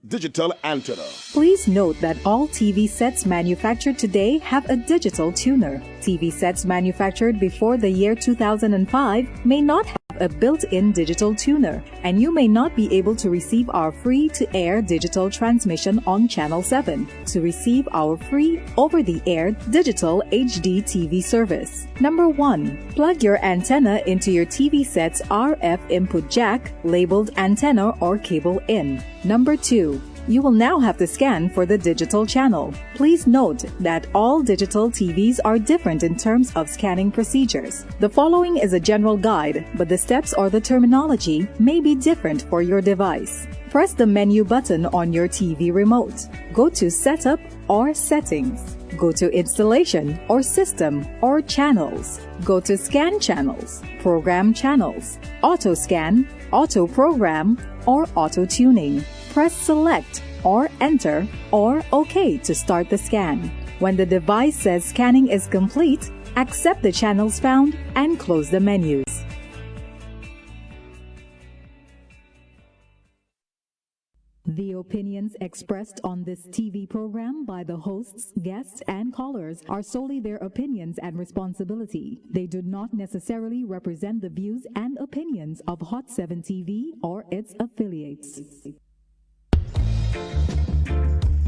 Digital antenna. Please note that all TV sets manufactured today have a digital tuner. TV sets manufactured before the year 2005 may not have a built-in digital tuner, and you may not be able to receive our free-to-air digital transmission on Channel 7 to receive our free over-the-air digital HD TV service. Number 1. Plug your antenna into your TV set's RF input jack labeled antenna or cable in. Number 2. You will now have to scan for the digital channel. Please note that all digital TVs are different in terms of scanning procedures. The following is a general guide, but the steps or the terminology may be different for your device. Press the menu button on your TV remote. Go to Setup or Settings. Go to Installation or System or Channels. Go to Scan Channels, Program Channels, Auto Scan, Auto Program, or Auto Tuning. Press Select or Enter or OK to start the scan. When the device says scanning is complete, accept the channels found and close the menus. The opinions expressed on this TV program by the hosts, guests, and callers are solely their opinions and responsibility. They do not necessarily represent the views and opinions of Hot 7 TV or its affiliates.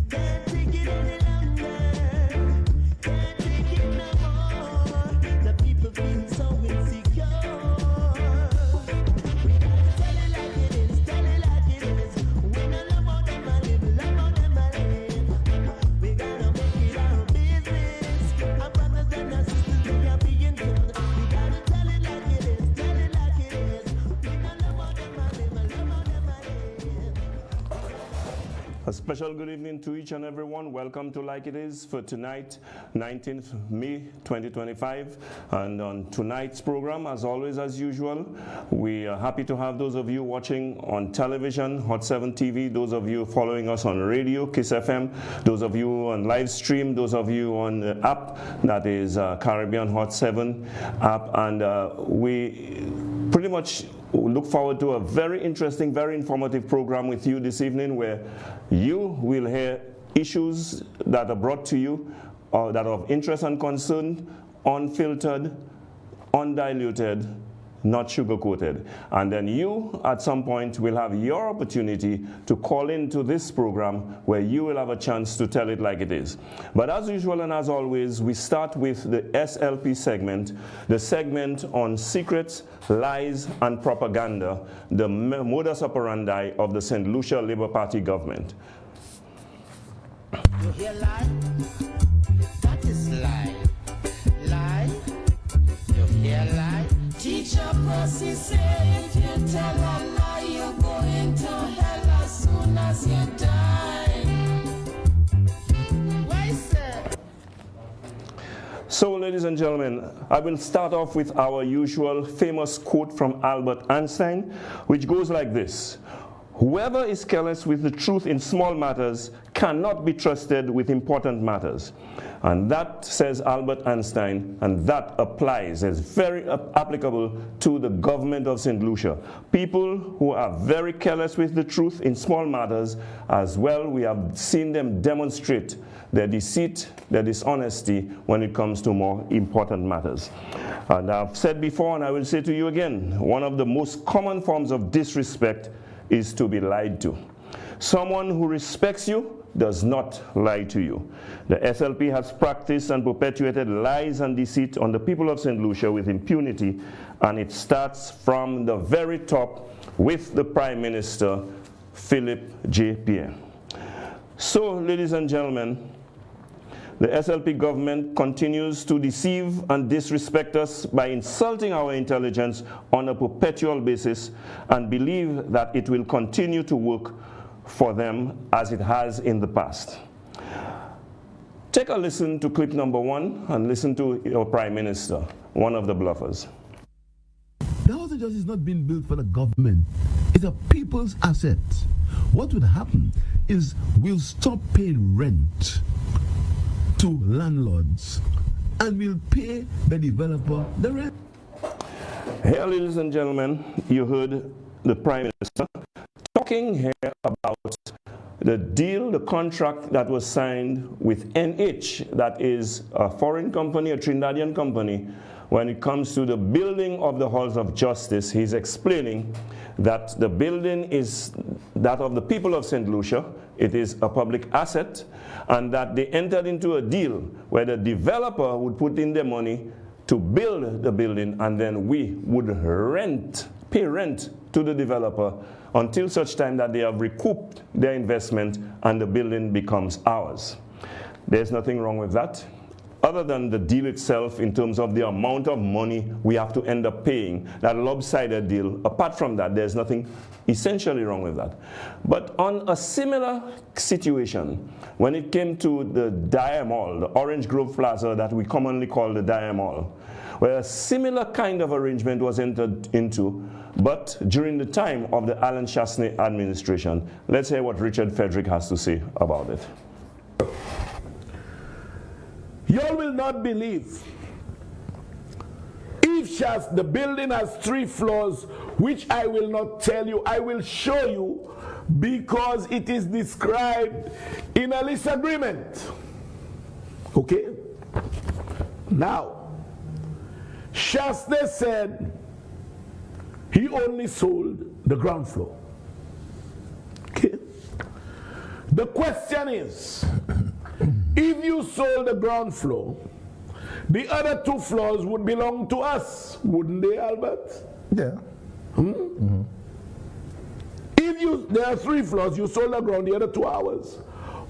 Can't take it any longer. Can't take it no more. The people feel so insecure. We gotta tell it like it is, tell it like it is. We don't love how them a live, love how them a live. We gotta make it our business. Our brothers and our sisters, we are being good. We gotta tell it like it is, tell it like it is. We don't love how them a live, love how them a live. A special good evening to each and everyone. Welcome to Like It Is for tonight, 19th May 2025. And on tonight's program, as always, as usual, we are happy to have those of you watching on television, Hot 7 TV, those of you following us on radio, Kiss FM, those of you on live stream, those of you on the app, that is Caribbean Hot 7 app. And we pretty much look forward to a very interesting, very informative program with you this evening, where you will hear issues that are brought to you that are of interest and concern, unfiltered, undiluted, not sugar-coated. And then you, at some point, will have your opportunity to call into this program where you will have a chance to tell it like it is. But as usual and as always, we start with the SLP segment, the segment on secrets, lies, and propaganda, the modus operandi of the Saint Lucia Labour Party government. You hear lie? That is lie. Lie? You hear lie? Teacher Percy say if you tell a lie, you're going to hell as soon as you die. Why, sir? So, ladies and gentlemen, I will start off with our usual famous quote from Albert Einstein, which goes like this: "Whoever is careless with the truth in small matters cannot be trusted with important matters." And that, says Albert Einstein, and that applies, is very applicable to the government of St. Lucia. People who are very careless with the truth in small matters, as well, we have seen them demonstrate their deceit, their dishonesty when it comes to more important matters. And I've said before, and I will say to you again, one of the most common forms of disrespect is to be lied to. Someone who respects you does not lie to you. The SLP has practiced and perpetuated lies and deceit on the people of St. Lucia with impunity, and it starts from the very top with the Prime Minister, Philip J. Pierre. So, ladies and gentlemen, the SLP government continues to deceive and disrespect us by insulting our intelligence on a perpetual basis, and believe that it will continue to work for them as it has in the past. Take a listen to clip number 1 and listen to your Prime Minister, one of the bluffers. The house of justice is not being built for the government. It's a people's asset. What would happen is we'll stop paying rent to landlords and we'll pay the developer the rent. Here, ladies and gentlemen, you heard the Prime Minister talking here about The deal, the contract that was signed with NH, that is a foreign company, a Trinidadian company, when it comes to the building of the halls of justice, he's explaining that the building is that of the people of Saint Lucia. It is a public asset, and that they entered into a deal where the developer would put in the money to build the building, and then we would pay rent to the developer until such time that they have recouped their investment and the building becomes ours. There's nothing wrong with that, other than the deal itself in terms of the amount of money we have to end up paying, that lopsided deal. Apart from that, there's nothing essentially wrong with that. But on a similar situation, when it came to the Mall, the Orange Grove Plaza that we commonly call the Mall, where a similar kind of arrangement was entered into, but during the time of the Alan Chasney administration. Let's hear what Richard Frederick has to say about it. Y'all will not believe. If the building has 3 floors, which I will not tell you, I will show you, because it is described in a lease agreement. Okay? Now, Chasney said he only sold the ground floor. Okay? The question is, if you sold the ground floor, the other 2 floors would belong to us, wouldn't they, Albert? Yeah. If there are 3 floors, you sold the ground, the other 2 hours.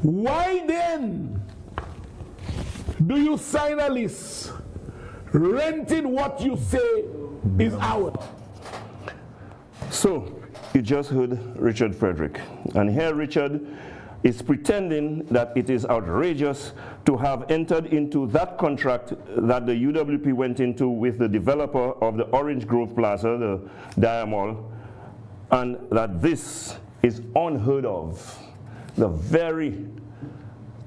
Why then do you sign a lease renting what you say is ours? So, you just heard Richard Frederick. And here Richard is pretending that it is outrageous to have entered into that contract that the UWP went into with the developer of the Orange Grove Plaza, the Mall, and that this is unheard of. The very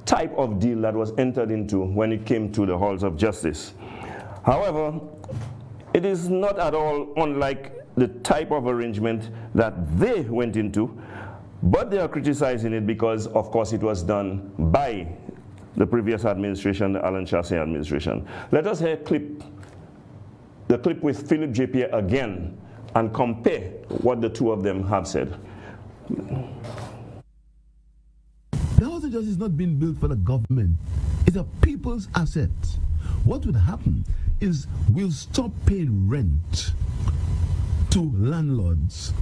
type of deal that was entered into when it came to the halls of justice. However, it is not at all unlike the type of arrangement that they went into, but they are criticizing it because, of course, it was done by the previous administration, the Alan Chasney administration. Let us hear the clip with Philip J. Pierre again and compare what the 2 of them have said. The house of justice is not being built for the government. It's a people's asset. What would happen is we'll stop paying rent to landlords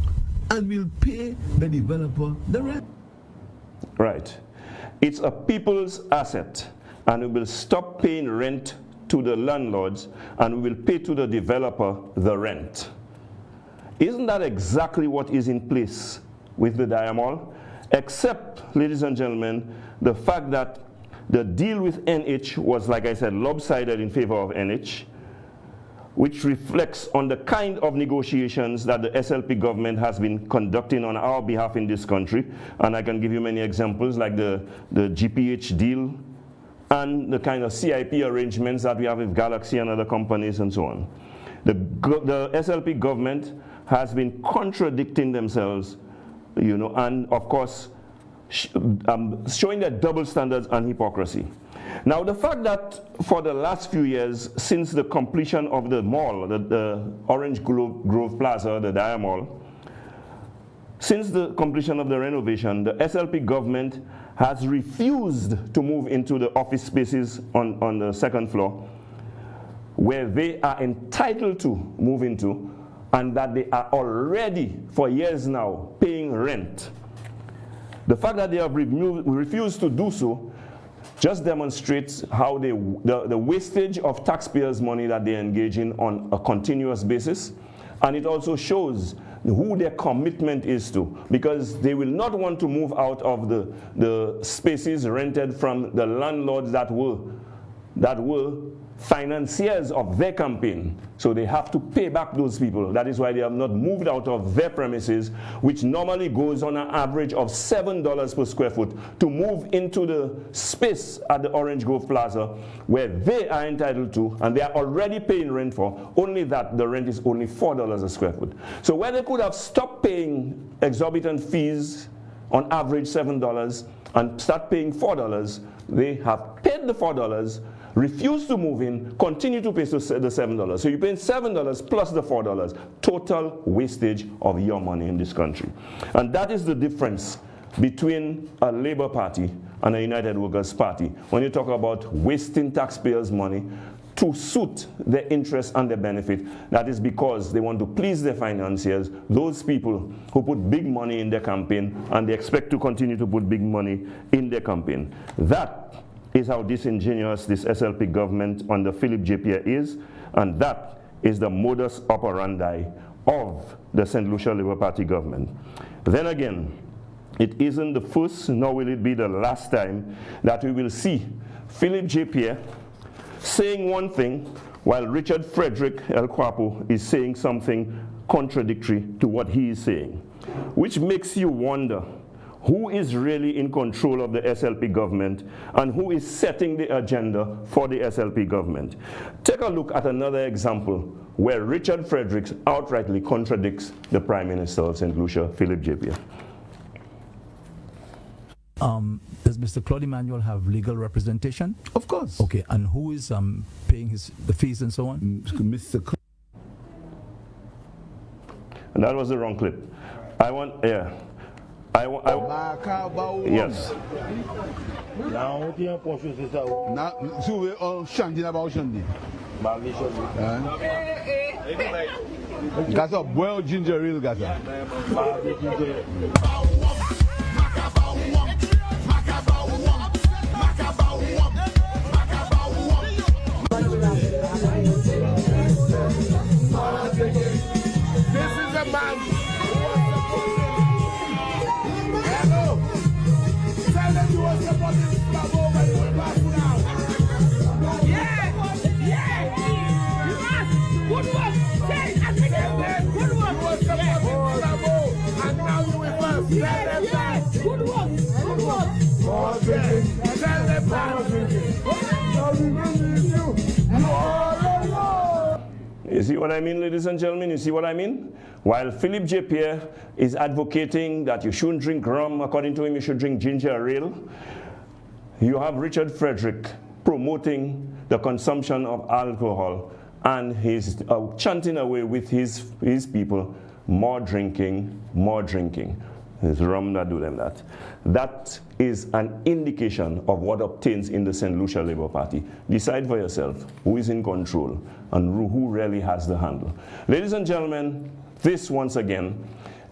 and we'll pay the developer the rent. Right. It's a people's asset, and we will stop paying rent to the landlords and we will pay to the developer the rent. Isn't that exactly what is in place with the Mall? Except, ladies and gentlemen, the fact that the deal with NH was, like I said, lopsided in favor of NH, which reflects on the kind of negotiations that the SLP government has been conducting on our behalf in this country. And I can give you many examples, like the GPH deal and the kind of CIP arrangements that we have with Galaxy and other companies and so on. The SLP government has been contradicting themselves, you know, and of course showing their double standards and hypocrisy. Now, the fact that for the last few years, since the completion of the mall, the Orange Grove Plaza, the Mall, since the completion of the renovation, the SLP government has refused to move into the office spaces on the 2nd floor, where they are entitled to move into, and that they are already, for years now, paying rent. The fact that they have refused to do so just demonstrates how the wastage of taxpayers' money that they engage in on a continuous basis. And it also shows who their commitment is to, because they will not want to move out of the spaces rented from the landlords that were financiers of their campaign. So they have to pay back those people. That is why they have not moved out of their premises, which normally goes on an average of $7 per square foot, to move into the space at the Orange Grove Plaza where they are entitled to, and they are already paying rent for, only that the rent is only $4 a square foot. So where they could have stopped paying exorbitant fees on average $7 and start paying $4, they have paid the $4, refuse to move in, continue to pay the $7. So you're paying $7 plus the $4, total wastage of your money in this country. And that is the difference between a Labour Party and a United Workers Party. When you talk about wasting taxpayers' money to suit their interests and their benefit, that is because they want to please their financiers, those people who put big money in their campaign and they expect to continue to put big money in their campaign. That is how disingenuous this SLP government under Philip J. Pierre is, and that is the modus operandi of the Saint Lucia Labour Party government. Then again, it isn't the first, nor will it be the last time that we will see Philip J. Pierre saying one thing while Richard Frederick El Quapo is saying something contradictory to what he is saying, which makes you wonder who is really in control of the SLP government and who is setting the agenda for the SLP government. Take a look at another example where Richard Frederick outrightly contradicts the Prime Minister of St. Lucia, Philip J. Pierre. Does Mr. Claude Emmanuel have legal representation? Of course. Okay, and who is paying the fees and so on? Mr. And that was the wrong clip. Yes. Gasa boil ginger ale gasa. This is a man who was supporting. Hello. Tell them you were supporting Bravo when you were back now. Yeah. You must. Good work. Say it again. Good work. You were supporting Bravo and now you will first. Tell them that. Good work. Good work. Tell them that. You see what I mean, ladies and gentlemen? You see what I mean? While Philip J. Pierre is advocating that you shouldn't drink rum, according to him, you should drink ginger ale, you have Richard Frederick promoting the consumption of alcohol, and he's chanting away with his people, more drinking, more drinking. It's rum that do them that. That is an indication of what obtains in the Saint Lucia Labour Party. Decide for yourself who is in control and who really has the handle. Ladies and gentlemen, this once again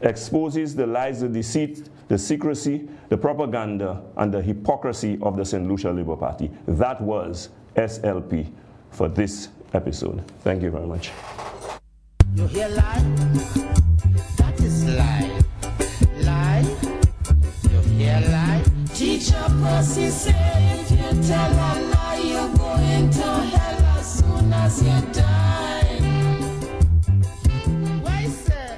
exposes the lies, the deceit, the secrecy, the propaganda, and the hypocrisy of the Saint Lucia Labour Party. That was SLP for this episode. Thank you very much. You hear lie? That is lie. Lie? You hear lie? Teacher Percy said if you tell a lie, you're going to hell as soon as you die. Why, sir?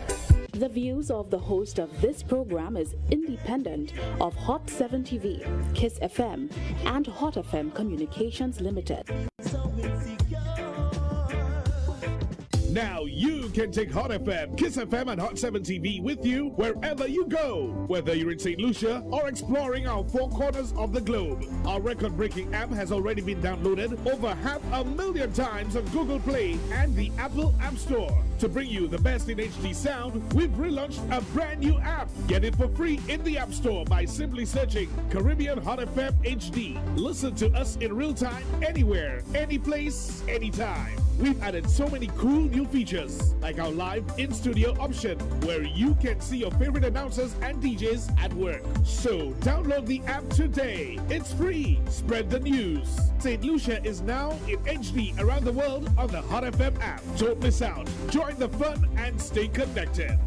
The views of the host of this program is independent of Hot 7 TV, Kiss FM, and Hot FM Communications Limited. So insecure. Now you can take Hot FM, Kiss FM, and Hot 7 TV with you wherever you go. Whether you're in St. Lucia or exploring our four corners of the globe. Our record-breaking app has already been downloaded over 500,000 times on Google Play and the Apple App Store. To bring you the best in HD sound, we've relaunched a brand new app. Get it for free in the App Store by simply searching Caribbean Hot FM HD. Listen to us in real time, anywhere, any place, anytime. We've added so many cool new features, like our live in-studio option, where you can see your favorite announcers and DJs at work. So download the app today. It's free. Spread the news. St. Lucia is now in HD around the world on the Hot FM app. Don't miss out. Join the fun and stay connected.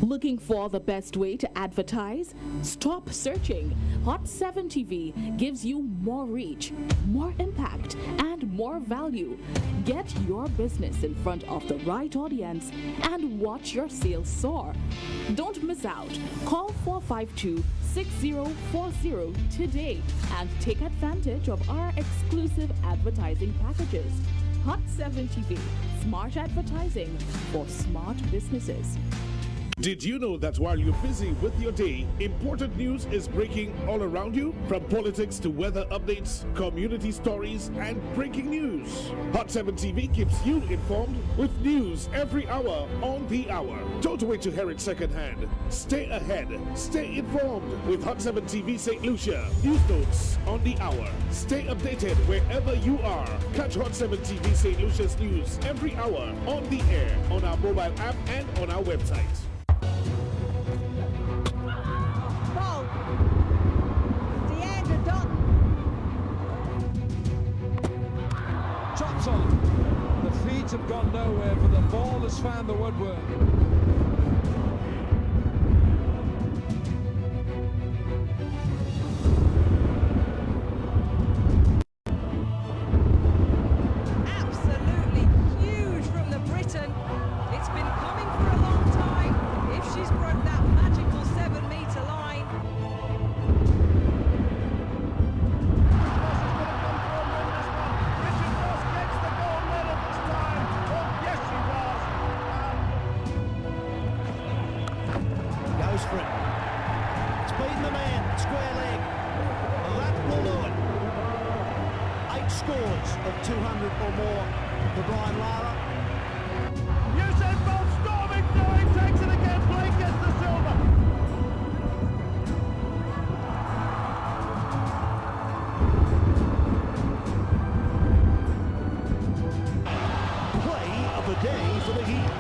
Looking for the best way to advertise? Stop searching. Hot 7 TV gives you more reach, more impact, and more value. Get your business in front of the right audience and watch your sales soar. Don't miss out. Call 452-6040 today and take advantage of our exclusive advertising packages. Hot 7 TV, smart advertising for smart businesses. Did you know that while you're busy with your day, important news is breaking all around you? From politics to weather updates, community stories, and breaking news. Hot 7 TV keeps you informed with news every hour on the hour. Don't wait to hear it secondhand. Stay ahead. Stay informed with Hot 7 TV Saint Lucia. News notes on the hour. Stay updated wherever you are. Catch Hot 7 TV Saint Lucia's news every hour on the air, on our mobile app, and on our website. Chops on. The feet have gone nowhere, but the ball has found the woodwork. Absolutely huge from the Briton. It's been coming for a long time. If she's broke that magical 7-meter line. Goes for it. It's beaten the man. Square leg. That will do it. 8 scores of 200 or more for Brian Lara. Usain Bolt storming through. He takes it again. Blake gets the silver. Play of the day for the Heat.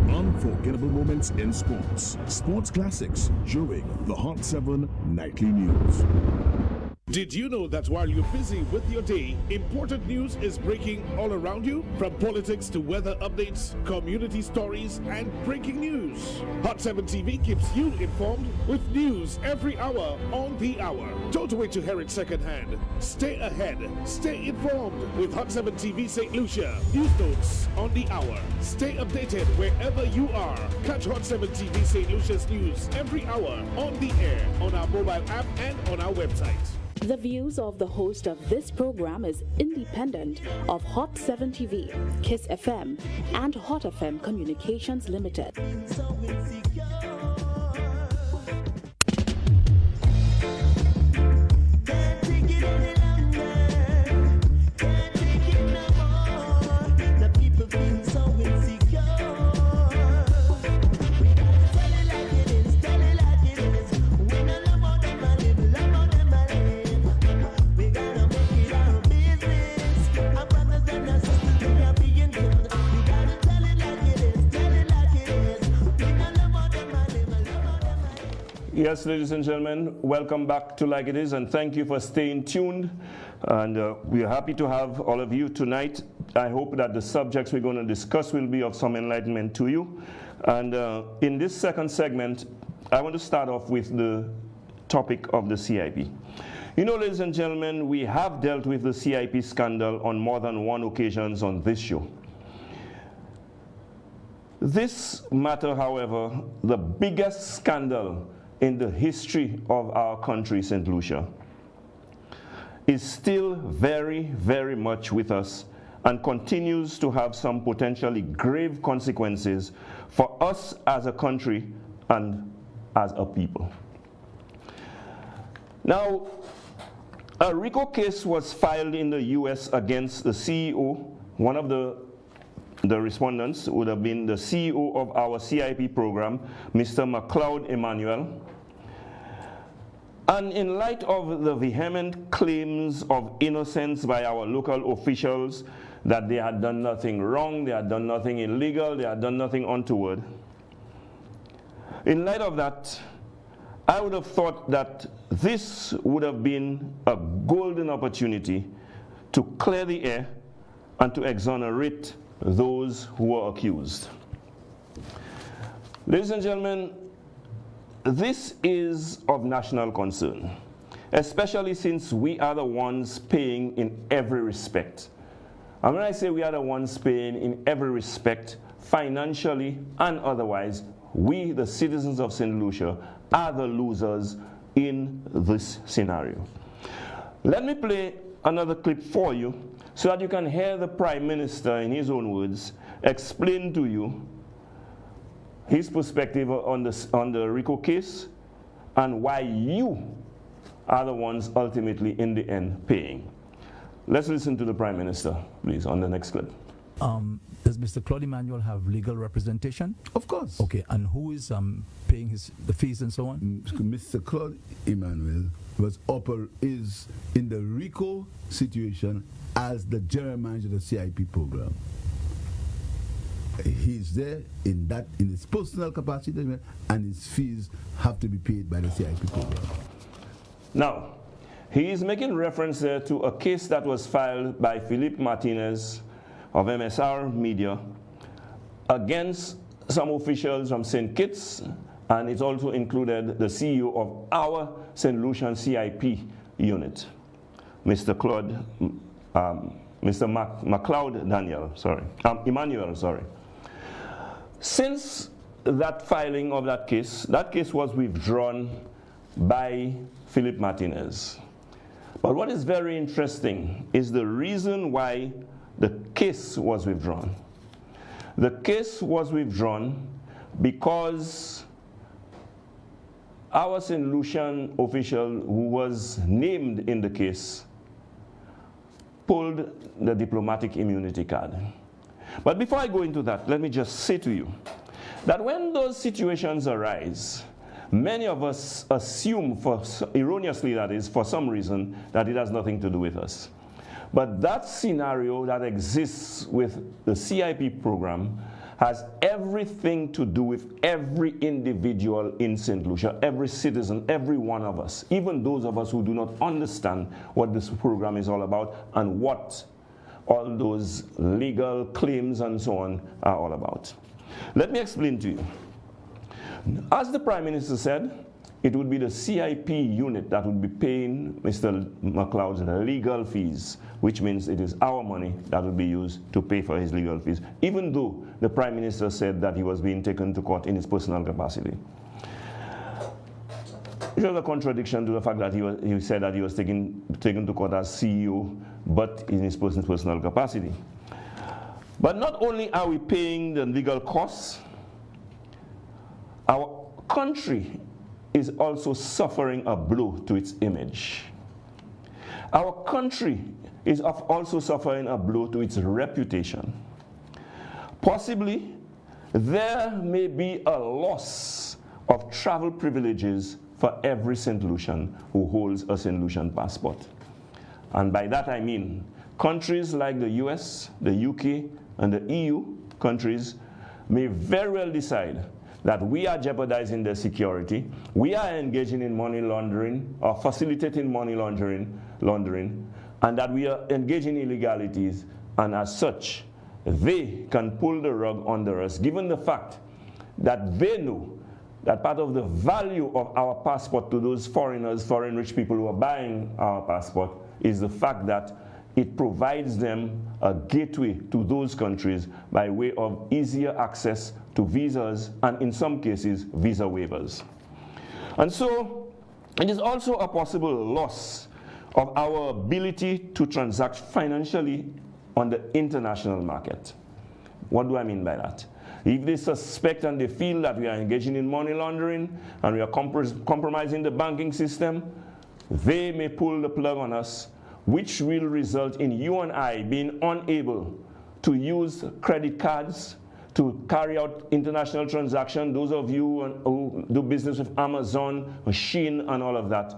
Unforgettable moments in sports. Sports classics during the Hot 7 Nightly News. Did you know that while you're busy with your day, important news is breaking all around you? From politics to weather updates, community stories, and breaking news. Hot 7 TV keeps you informed with news every hour on the hour. Don't wait to hear it secondhand. Stay ahead. Stay informed with Hot 7 TV St. Lucia. News notes on the hour. Stay updated wherever you are. Catch Hot 7 TV St. Lucia's news every hour on the air, on our mobile app, and on our website. The views of the host of this program is independent of Hot 7 TV, Kiss FM, and Hot FM Communications Limited. So insecure. Can't take it any longer. Can't take it no more. The people feel so insecure. We gotta tell it like it is, tell it like it is. We don't love how them a live, love how them a live. We gotta make it our business. Our brothers and our sisters, they are being killed. We gotta tell it like it is, tell it like it is. We don't love how them a live, love how them a live. Yes, ladies and gentlemen, welcome back to Like It Is, and thank you for staying tuned. And we are happy to have all of you tonight. I hope that the subjects we're going to discuss will be of some enlightenment to you. And in this second segment, I want to start off with the topic of the CIP. You know, ladies and gentlemen, we have dealt with the CIP scandal on more than one occasion on this show. This matter, however, the biggest scandal in the history of our country, St. Lucia, is still very, very much with us and continues to have some potentially grave consequences for us as a country and as a people. Now, a RICO case was filed in the US against the CEO. One of the respondents would have been the CEO of our CIP program, Mr. McLeod Emmanuel. And in light of the vehement claims of innocence by our local officials that they had done nothing wrong, they had done nothing illegal, they had done nothing untoward, in light of that, I would have thought that this would have been a golden opportunity to clear the air and to exonerate those who were accused. Ladies and gentlemen, this is of national concern, especially since we are the ones paying in every respect. And when I say we are the ones paying in every respect, financially and otherwise, we, the citizens of St. Lucia, are the losers in this scenario. Let me play another clip for you so that you can hear the Prime Minister, in his own words, explain to you his perspective on the RICO case and why you are the ones ultimately in the end paying. Let's listen to the Prime Minister, please, on the next clip. Does Mr. Claude Emmanuel have legal representation? Of course. Okay, and who is paying the fees and so on? Mr. Claude Emmanuel is in the RICO situation as the general manager of the CIP program. He's there in his personal capacity, and his fees have to be paid by the CIP program. Now, he is making reference there to a case that was filed by Philippe Martinez of MSR Media against some officials from St. Kitts, and it also included the CEO of our St. Lucian CIP unit, Mr. Emmanuel. Since that filing of that case was withdrawn by Philippe Martinez. But what is very interesting is the reason why the case was withdrawn. The case was withdrawn because our St. Lucian official who was named in the case pulled the diplomatic immunity card. But before I go into that, let me just say to you that when those situations arise, many of us assume, erroneously that is, for some reason, that it has nothing to do with us. But that scenario that exists with the CIP program has everything to do with every individual in St. Lucia, every citizen, every one of us, even those of us who do not understand what this program is all about and what all those legal claims and so on are all about. Let me explain to you. As the Prime Minister said, it would be the CIP unit that would be paying Mr. McLeod's legal fees, which means it is our money that would be used to pay for his legal fees, even though the Prime Minister said that he was being taken to court in his personal capacity. It was a contradiction to the fact that he said that he was taken to court as CEO, but in his personal capacity. But not only are we paying the legal costs, our country is also suffering a blow to its image. Our country is also suffering a blow to its reputation. Possibly, there may be a loss of travel privileges for every St. Lucian who holds a St. Lucian passport. And by that I mean countries like the US, the UK, and the EU countries may very well decide that we are jeopardizing their security, we are engaging in money laundering or facilitating money laundering, and that we are engaging in illegalities, and as such, they can pull the rug under us, given the fact that they know that part of the value of our passport to those foreigners, foreign rich people who are buying our passport, is the fact that it provides them a gateway to those countries by way of easier access to visas and, in some cases, visa waivers. And so, it is also a possible loss of our ability to transact financially on the international market. What do I mean by that? If they suspect and they feel that we are engaging in money laundering and we are compromising the banking system, they may pull the plug on us, which will result in you and I being unable to use credit cards to carry out international transactions. Those of you who do business with Amazon, Shein, and all of that,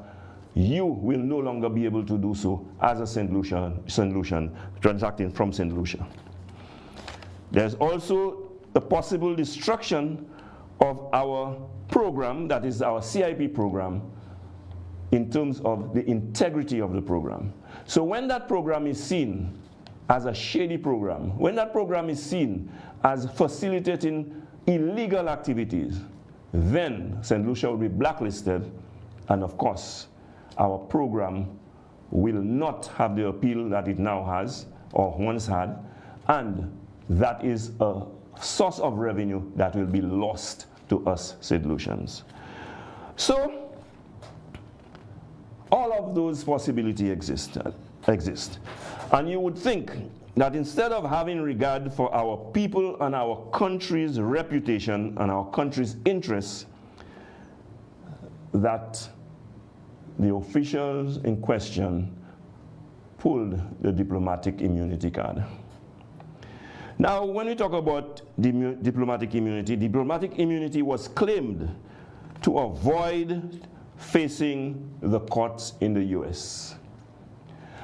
you will no longer be able to do so as a St. Lucian transacting from St. Lucia. There's also the possible destruction of our program, that is our CIP program, in terms of the integrity of the program. So when that program is seen as a shady program, when that program is seen as facilitating illegal activities, then St. Lucia will be blacklisted, and of course, our program will not have the appeal that it now has, or once had, and that is a source of revenue that will be lost to us St. Lucians. So, all of those possibilities exist. And you would think that instead of having regard for our people and our country's reputation and our country's interests, that the officials in question pulled the diplomatic immunity card. Now, when we talk about diplomatic immunity was claimed to avoid facing the courts in the US.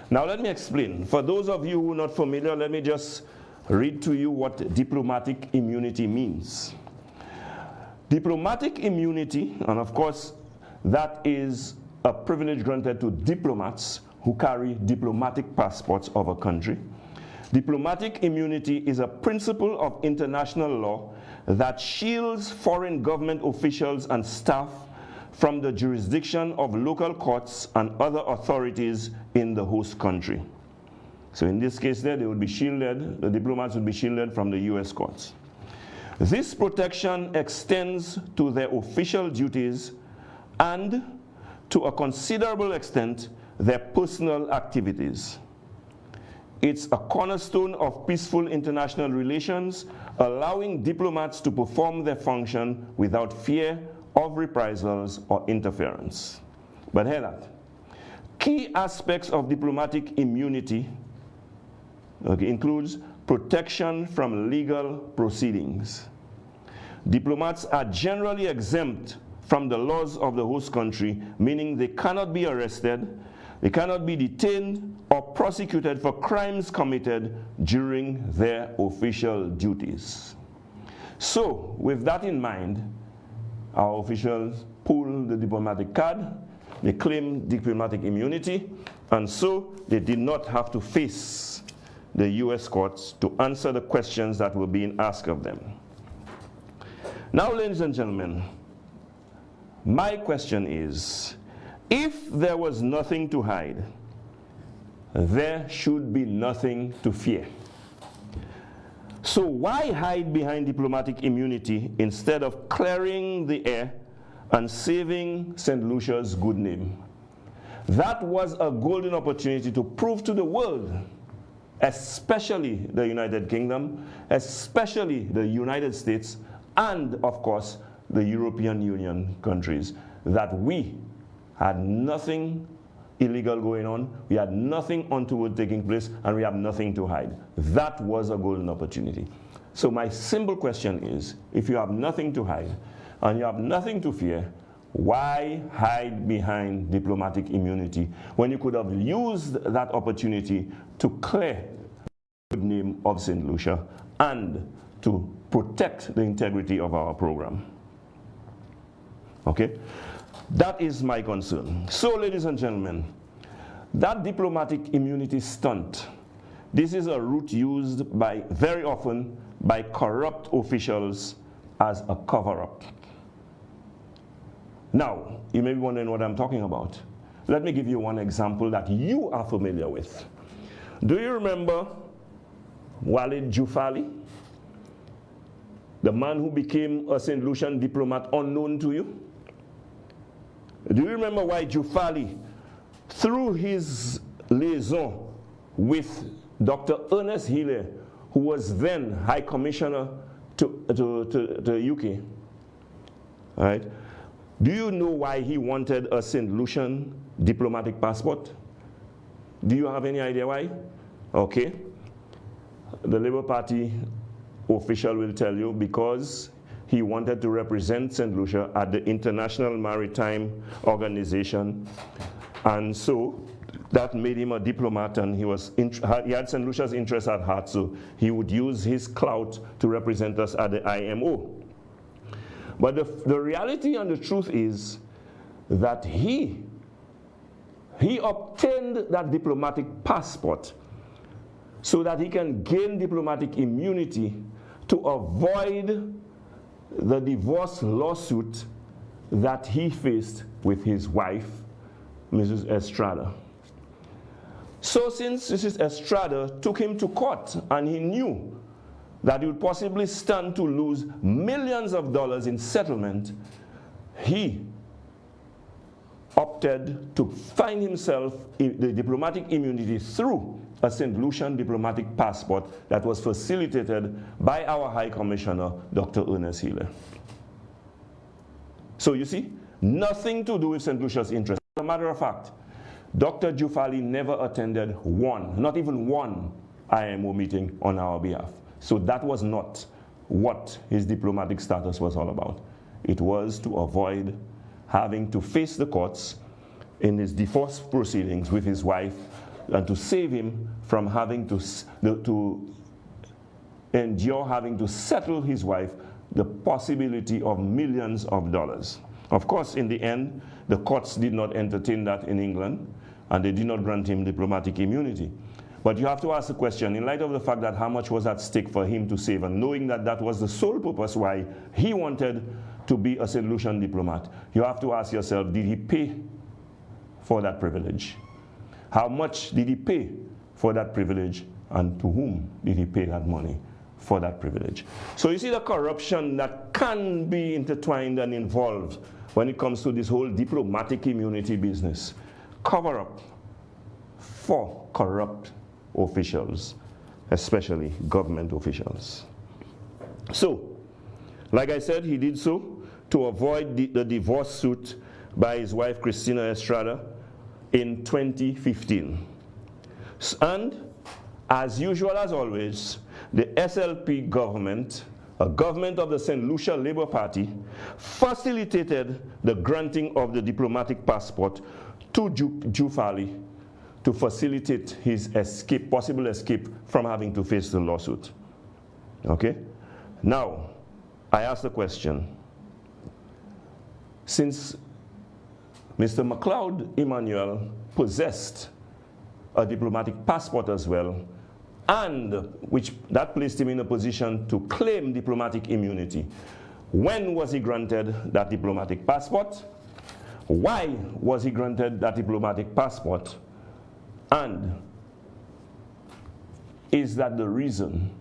Now, let me explain. For those of you who are not familiar, let me just read to you what diplomatic immunity means. Diplomatic immunity, and of course, that is a privilege granted to diplomats who carry diplomatic passports of a country. Diplomatic immunity is a principle of international law that shields foreign government officials and staff from the jurisdiction of local courts and other authorities in the host country. So in this case there, they would be shielded, the diplomats would be shielded from the US courts. This protection extends to their official duties and, to a considerable extent, their personal activities. It's a cornerstone of peaceful international relations, allowing diplomats to perform their function without fear of reprisals or interference. But hear that. Key aspects of diplomatic immunity includes protection from legal proceedings. Diplomats are generally exempt from the laws of the host country, meaning they cannot be arrested, they cannot be detained or prosecuted for crimes committed during their official duties. So, with that in mind, our officials pulled the diplomatic card, they claimed diplomatic immunity, and so they did not have to face the US courts to answer the questions that were being asked of them. Now, ladies and gentlemen, my question is, if there was nothing to hide, there should be nothing to fear. So why hide behind diplomatic immunity instead of clearing the air and saving Saint Lucia's good name? That was a golden opportunity to prove to the world, especially the United Kingdom, especially the United States, and of course the European Union countries, that we had nothing illegal going on, we had nothing untoward taking place, and we have nothing to hide. That was a golden opportunity. So my simple question is, if you have nothing to hide and you have nothing to fear, why hide behind diplomatic immunity when you could have used that opportunity to clear the good name of Saint Lucia and to protect the integrity of our program? Okay? That is my concern. So, ladies and gentlemen, that diplomatic immunity stunt, this is a route used very often by corrupt officials as a cover-up. Now, you may be wondering what I'm talking about. Let me give you one example that you are familiar with. Do you remember Walid Jufali, the man who became a St. Lucian diplomat unknown to you? Do you remember why Jufali, through his liaison with Dr. Ernest Healy, who was then High Commissioner to the UK, right? Do you know why he wanted a St. Lucian diplomatic passport? Do you have any idea why? Okay. The Labour Party official will tell you because he wanted to represent St. Lucia at the International Maritime Organization, and so that made him a diplomat, and he had St. Lucia's interests at heart, so he would use his clout to represent us at the IMO. But the reality and the truth is that he obtained that diplomatic passport so that he can gain diplomatic immunity to avoid the divorce lawsuit that he faced with his wife, Mrs. Estrada. So since Mrs. Estrada took him to court and he knew that he would possibly stand to lose millions of dollars in settlement, he opted to find himself in the diplomatic immunity through a St. Lucian diplomatic passport that was facilitated by our High Commissioner, Dr. Ernest Healy. So you see, nothing to do with St. Lucia's interest. As a matter of fact, Dr. Jufali never attended one, not even one IMO meeting on our behalf. So that was not what his diplomatic status was all about. It was to avoid having to face the courts in his divorce proceedings with his wife and to save him from having to endure having to settle his wife the possibility of millions of dollars. Of course, in the end, the courts did not entertain that in England, and they did not grant him diplomatic immunity. But you have to ask the question, in light of the fact that how much was at stake for him to save, and knowing that that was the sole purpose why he wanted to be a St. Lucian diplomat, you have to ask yourself, did he pay for that privilege? How much did he pay for that privilege, and to whom did he pay that money for that privilege? So you see the corruption that can be intertwined and involved when it comes to this whole diplomatic immunity business. Cover up for corrupt officials, especially government officials. So, like I said, he did so to avoid the divorce suit by his wife Christina Estrada in 2015. And as usual, as always, the SLP government, a government of the Saint Lucia Labour Party, facilitated the granting of the diplomatic passport to Jufali to facilitate his escape, possible escape from having to face the lawsuit. Okay? Now, I ask the question, since Mr. MacLeod Emmanuel possessed a diplomatic passport as well, and which that placed him in a position to claim diplomatic immunity, when was he granted that diplomatic passport? Why was he granted that diplomatic passport? And is that the reason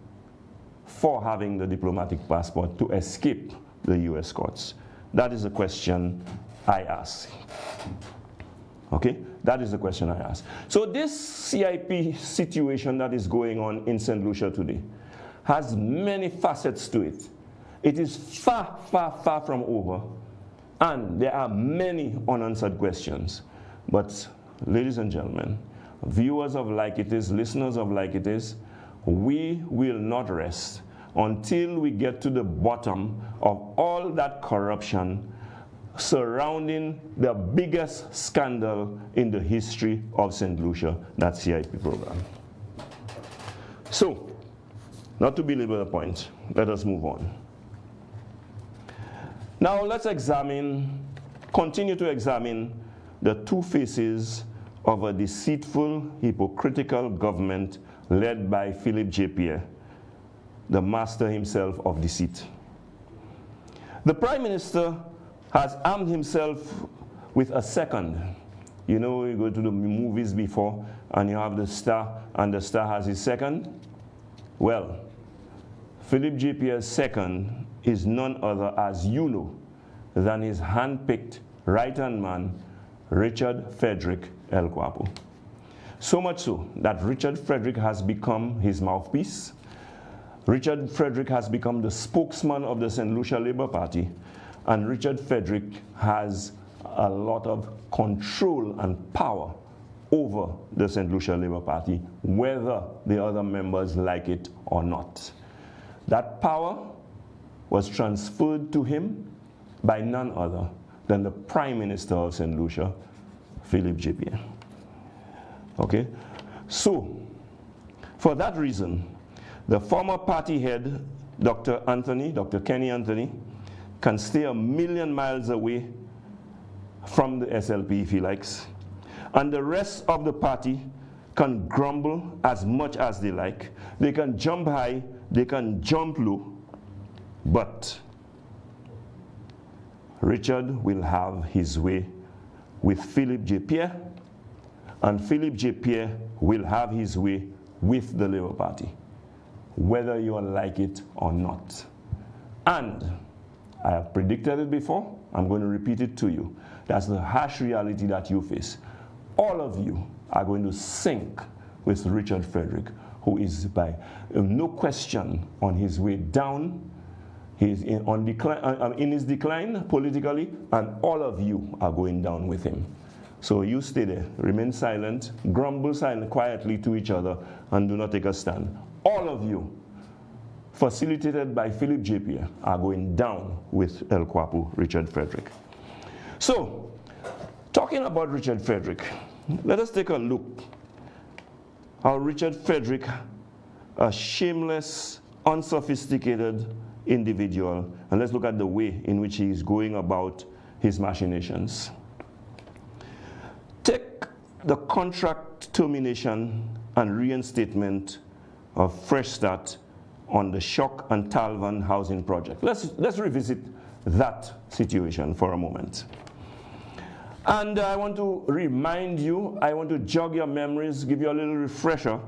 for having the diplomatic passport to escape the US courts? That is the question I ask. Okay? That is the question I ask. So this CIP situation that is going on in St. Lucia today has many facets to it. It is far, far, far from over. And there are many unanswered questions. But ladies and gentlemen, viewers of Like It Is, listeners of Like It Is, we will not rest until we get to the bottom of all that corruption surrounding the biggest scandal in the history of St. Lucia, that CIP program. So, not to belabor the point, let us move on. Now let's continue to examine the two faces of a deceitful, hypocritical government led by Philip J. Pierre, the master himself of deceit. The Prime Minister has armed himself with a second. You know, you go to the movies before and you have the star, and the star has his second. Well, Philip J. Pierre's second is none other, as you know, than his hand-picked right-hand man, Richard Frederick El Guapo. So much so that Richard Frederick has become his mouthpiece. Richard Frederick has become the spokesman of the Saint Lucia Labour Party, and Richard Frederick has a lot of control and power over the Saint Lucia Labour Party, whether the other members like it or not. That power was transferred to him by none other than the Prime Minister of St. Lucia, Philip J. Pierre. Okay? So, for that reason, the former party head, Dr. Kenny Anthony, can stay 1,000,000 miles away from the SLP if he likes. And the rest of the party can grumble as much as they like. They can jump high, they can jump low, but Richard will have his way with Philip J. Pierre, and Philip J. Pierre will have his way with the Labour Party, whether you like it or not. And I have predicted it before, I'm going to repeat it to you. That's the harsh reality that you face. All of you are going to sink with Richard Frederick, who is by no question on his way down. He's in his decline politically, and all of you are going down with him. So you stay there, remain silent, grumble quietly to each other, and do not take a stand. All of you, facilitated by Philip J. Pierre, are going down with El Kwapu, Richard Frederick. So, talking about Richard Frederick, let us take a look how Richard Frederick, a shameless, unsophisticated individual, and let's look at the way in which he is going about his machinations. Take the contract termination and reinstatement of Fresh Start on the Shock and Talvan housing project. Let's revisit that situation for a moment. And I want to remind you, I want to jog your memories, give you a little refresher.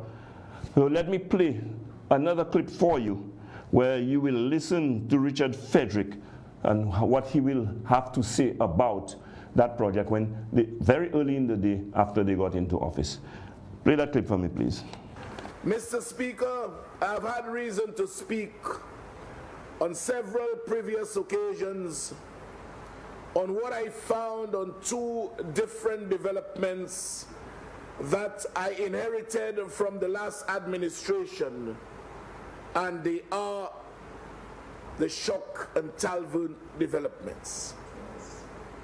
So let me play another clip for you where you will listen to Richard Frederick and what he will have to say about that project very early in the day after they got into office. Play that clip for me, please. Mr. Speaker, I've had reason to speak on several previous occasions on what I found on two different developments that I inherited from the last administration, and they are the Shock and Talvan developments.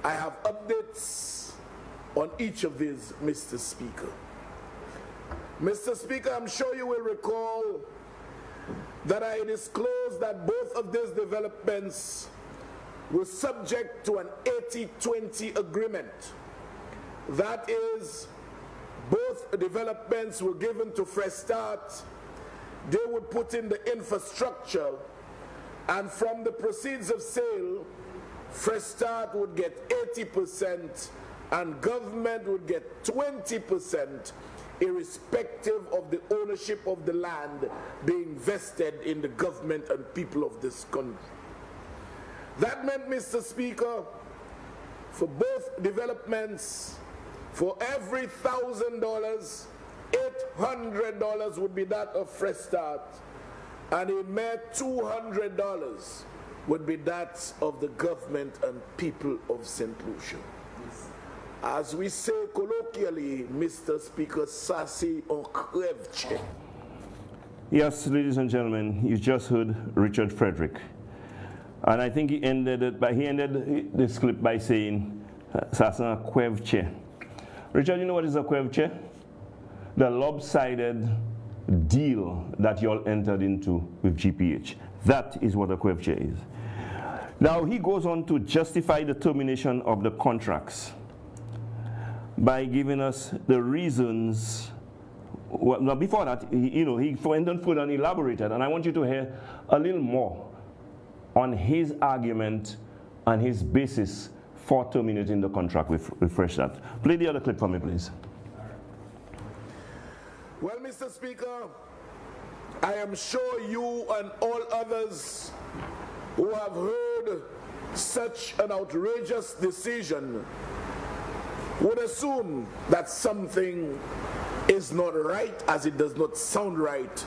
I have updates on each of these, Mr. Speaker. Mr. Speaker, I'm sure you will recall that I disclosed that both of these developments were subject to an 80-20 agreement. That is, both developments were given to Fresh Start. They would put in the infrastructure, and from the proceeds of sale, Fresh Start would get 80% and government would get 20%, irrespective of the ownership of the land being vested in the government and people of this country. That meant, Mr. Speaker, for both developments, for every $1,000, $800 would be that of Fresh Start, and a mere $200 would be that of the government and people of Saint Lucia. As we say colloquially, Mr. Speaker, Sassi on Krevche. Yes, ladies and gentlemen, you just heard Richard Frederick. And I think he ended this clip by saying, Sassi on Krevche. Richard, you know what is a Krevche? The lopsided deal that you all entered into with GPH. That is what a Krevche is. Now, he goes on to justify the termination of the contracts by giving us the reasons. Well, now before that, he went on further and elaborated, and I want you to hear a little more on his argument and his basis for terminating the contract with Fresh Start. Play the other clip for me, please. Well, Mr. Speaker, I am sure you and all others who have heard such an outrageous decision would assume that something is not right, as it does not sound right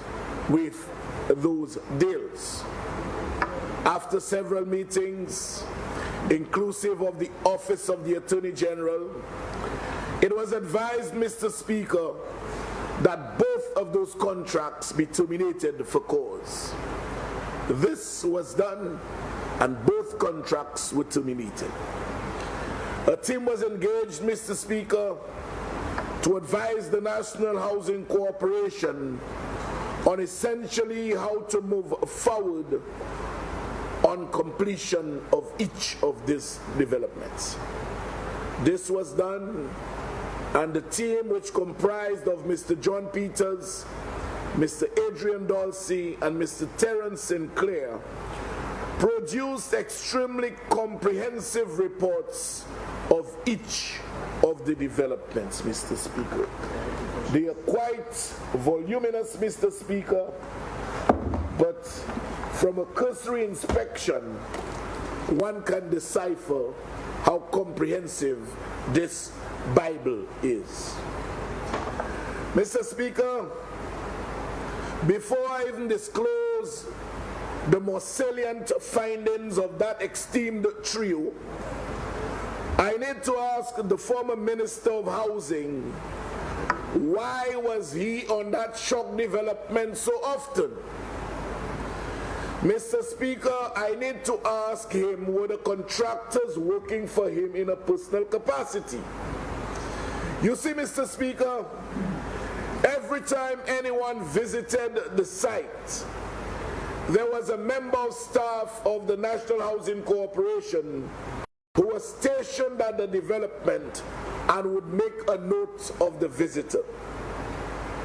with those deals. After several meetings, inclusive of the Office of the Attorney General, it was advised, Mr. Speaker, that both of those contracts be terminated for cause. This was done, and both contracts were terminated. A team was engaged, Mr. Speaker, to advise the National Housing Corporation on essentially how to move forward on completion of each of these developments. This was done, and the team, which comprised of Mr. John Peters, Mr. Adrian Dulcie, and Mr. Terence Sinclair, produced extremely comprehensive reports of each of the developments, Mr. Speaker. They are quite voluminous, Mr. Speaker, but from a cursory inspection, one can decipher how comprehensive this Bible is. Mr. Speaker, before I even disclose the more salient findings of that esteemed trio, I need to ask the former Minister of Housing, why was he on that shock development so often? Mr. Speaker, I need to ask him, were the contractors working for him in a personal capacity? You see, Mr. Speaker, every time anyone visited the site, there was a member of staff of the National Housing Corporation who was stationed at the development and would make a note of the visitor.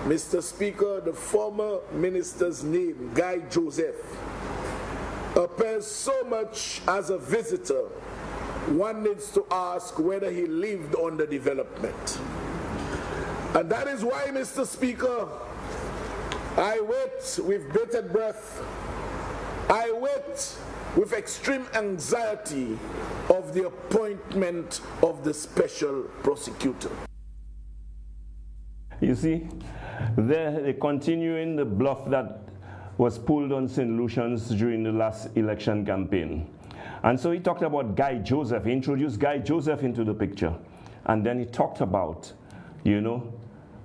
Mr. Speaker, the former minister's name, Guy Joseph, appears so much as a visitor, one needs to ask whether he lived on the development. And that is why, Mr. Speaker, I wait with bated breath. I wait with extreme anxiety of the appointment of the special prosecutor. You see, they're continuing the bluff that was pulled on St. Lucians during the last election campaign. And so he talked about Guy Joseph. He introduced Guy Joseph into the picture. And then he talked about, you know,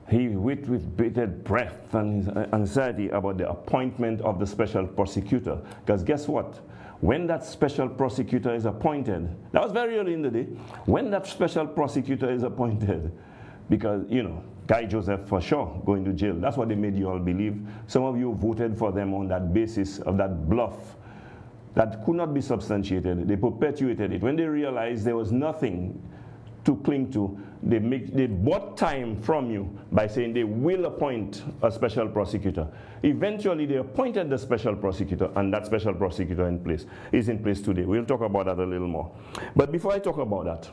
he wait with bated breath and his anxiety about the appointment of the special prosecutor. Because guess what? When that special prosecutor is appointed, that was very early in the day, when that special prosecutor is appointed, because, you know, Guy Joseph for sure going to jail. That's what they made you all believe. Some of you voted for them on that basis of that bluff that could not be substantiated. They perpetuated it. When they realized there was nothing to cling to, they bought time from you by saying they will appoint a special prosecutor. Eventually, they appointed the special prosecutor, and that special prosecutor is in place today. We'll talk about that a little more. But before I talk about that,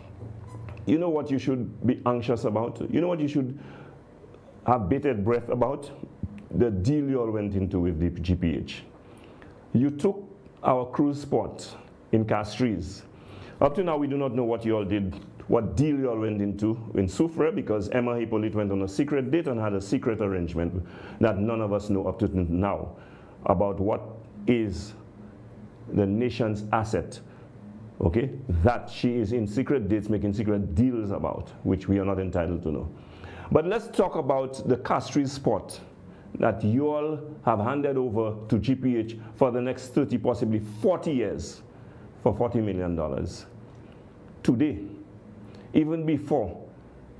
you know what you should be anxious about? You know what you should have bated breath about? The deal you all went into with the GPH. You took our cruise port in Castries. Up to now, we do not know what you all did, what deal you all went into in Soufrière, because Emma Hippolyte went on a secret date and had a secret arrangement that none of us know up to now about what is the nation's asset, okay, that she is in secret dates making secret deals about, which we are not entitled to know. But let's talk about the Castries port that you all have handed over to GPH for the next 30, possibly 40 years for $40 million. Today, even before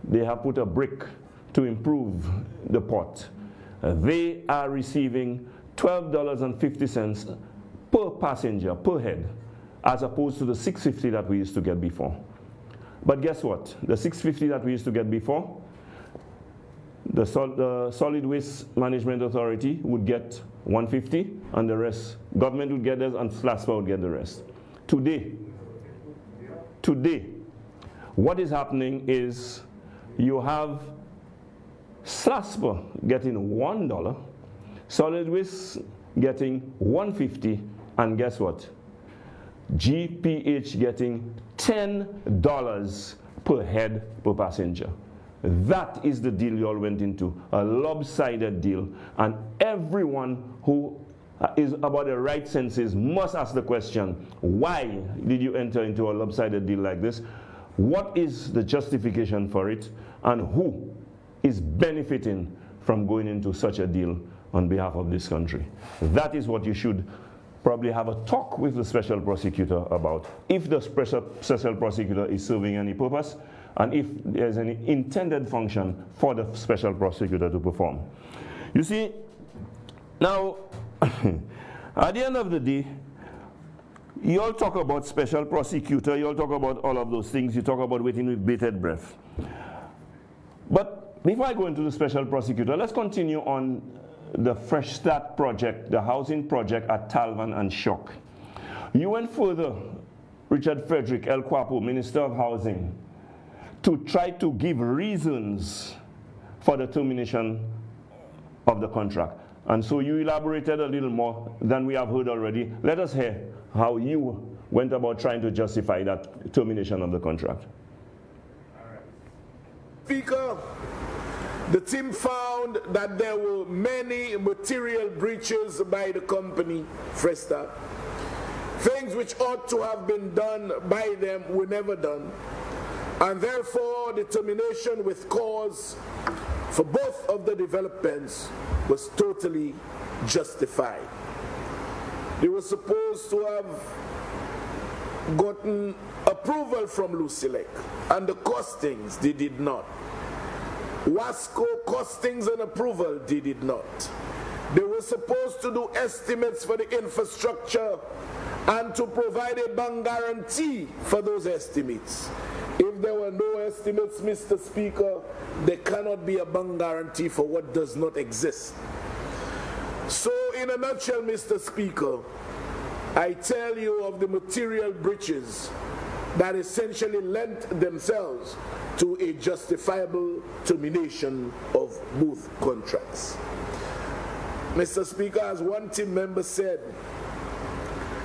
they have put a brick to improve the port, they are receiving $12.50 per passenger, per head, as opposed to the $6.50 that we used to get before. But guess what? The $6.50 that we used to get before, the Solid Waste Management Authority would get $1.50, and the rest, government would get theirs, and SLASPA would get the rest. Today, what is happening is you have SLASPA getting $1, Solid Waste getting $1.50, and guess what? GPH getting $10 per head per passenger. That is the deal you all went into, a lopsided deal. And everyone who is about the right senses must ask the question, why did you enter into a lopsided deal like this? What is the justification for it? And who is benefiting from going into such a deal on behalf of this country? That is what you should probably have a talk with the special prosecutor about, if the special prosecutor is serving any purpose, and if there's any intended function for the special prosecutor to perform. You see, now, at the end of the day, you all talk about special prosecutor, you all talk about all of those things, you talk about waiting with bated breath. But before I go into the special prosecutor, let's continue on the Fresh Start project, the housing project at Talvan and Shock. You went further, Richard Frederick, El Quapo, Minister of Housing, to try to give reasons for the termination of the contract. And so you elaborated a little more than we have heard already. Let us hear how you went about trying to justify that termination of the contract. Speaker, the team found that there were many material breaches by the company, Fresh Start. Things which ought to have been done by them were never done, and therefore the termination with cause for both of the developments was totally justified. They were supposed to have gotten approval from Lucilec, and the costings they did not. Wasco costings and approval they did not. They were supposed to do estimates for the infrastructure and to provide a bank guarantee for those estimates. If there were no estimates, Mr. Speaker, there cannot be a bank guarantee for what does not exist. So in a nutshell, Mr. Speaker, I tell you of the material breaches that essentially lent themselves to a justifiable termination of both contracts. Mr. Speaker, as one team member said,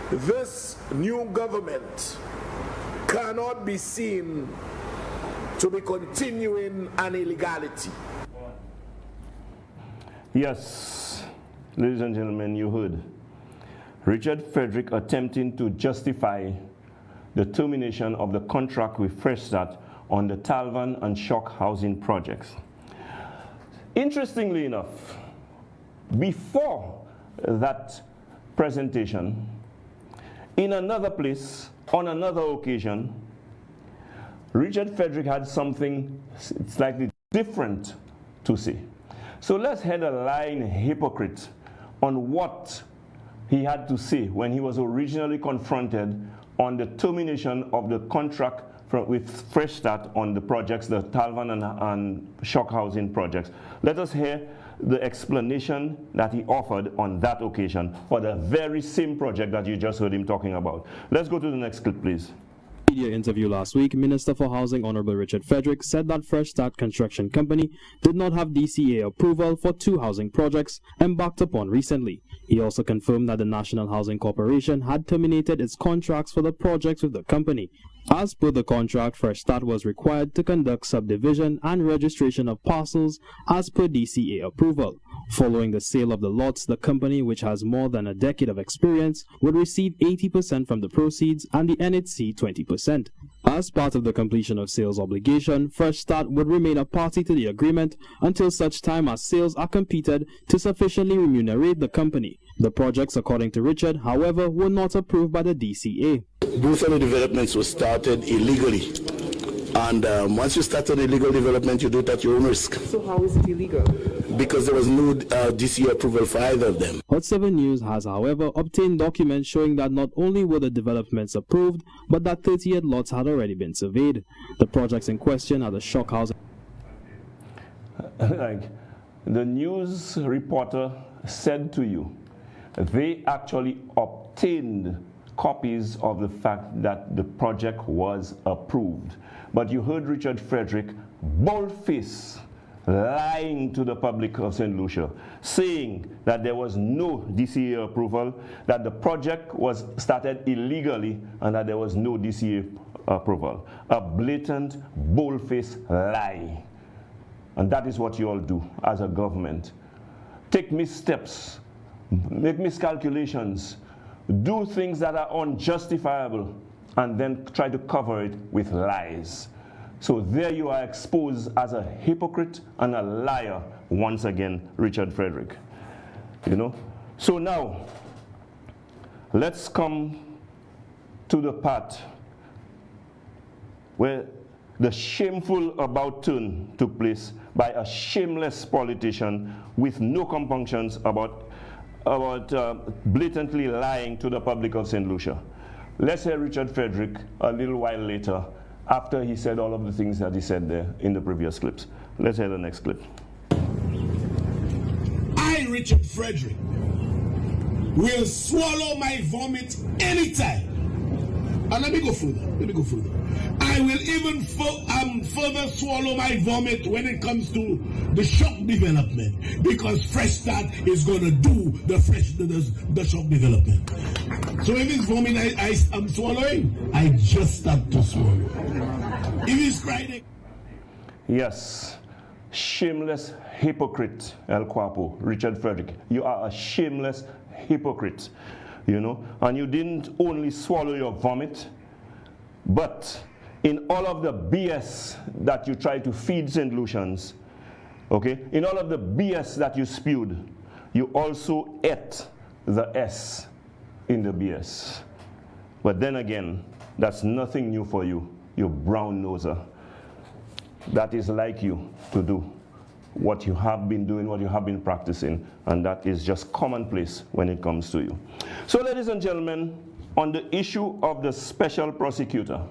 this new government cannot be seen to be continuing an illegality. Yes, ladies and gentlemen, you heard Richard Frederick attempting to justify the termination of the contract with Fresh Start on the Talvan and Shock housing projects. Interestingly enough, before that presentation, in another place, on another occasion, Richard Frederick had something slightly different to say. So let's head a line hypocrite on what he had to say when he was originally confronted on the termination of the contract with Fresh Start on the projects, the Talvan and Shock housing projects. Let us hear the explanation that he offered on that occasion for the very same project that you just heard him talking about. Let's go to the next clip, please. Media interview last week, Minister for Housing Honorable Richard Frederick said that Fresh Start Construction Company did not have DCA approval for 2 housing projects embarked upon recently. He also confirmed that the National Housing Corporation had terminated its contracts for the projects with the company. As per the contract, Fresh Start was required to conduct subdivision and registration of parcels as per DCA approval. Following the sale of the lots, the company, which has more than a decade of experience, would receive 80% from the proceeds and the NHC 20%. As part of the completion of sales obligation, Fresh Start would remain a party to the agreement until such time as sales are completed to sufficiently remunerate the company. The projects, according to Richard, however, were not approved by the DCA. Both of the developments were started illegally. And once you start an illegal development, you do it at your own risk. So how is it illegal? Because there was no DCA approval for either of them. Hot 7 News has, however, obtained documents showing that not only were the developments approved, but that 38 lots had already been surveyed. The projects in question are the Shock House. Like the news reporter said to you, they actually obtained copies of the fact that the project was approved. But you heard Richard Frederick bold-faced lying to the public of Saint Lucia, saying that there was no DCA approval, that the project was started illegally, and that there was no DCA approval. A blatant, bold-faced lie. And that is what you all do as a government. Take missteps, make miscalculations, do things that are unjustifiable, and then try to cover it with lies. So there you are exposed as a hypocrite and a liar once again, Richard Frederick. You know? So now, let's come to the part where the shameful about turn took place by a shameless politician with no compunctions about blatantly lying to the public of Saint Lucia. Let's hear Richard Frederick a little while later after he said all of the things that he said there in the previous clips. Let's hear the next clip. I, Richard Frederick, will swallow my vomit anytime And let me go further. I will even further swallow my vomit when it comes to the shock development, because Fresh Start is going to do the shock development. So if it's vomit I'm swallowing, I just stop to swallow. If it's crying. Yes, shameless hypocrite, El Quapo, Richard Frederick. You are a shameless hypocrite, you know, and you didn't only swallow your vomit, but in all of the BS that you tried to feed St. Lucians, okay, in all of the BS that you spewed, you also ate the S in the BS. But then again, that's nothing new for you, you brown noser. That is like you to do what you have been doing, what you have been practicing, and that is just commonplace when it comes to you. So, ladies and gentlemen, on the issue of the special prosecutor,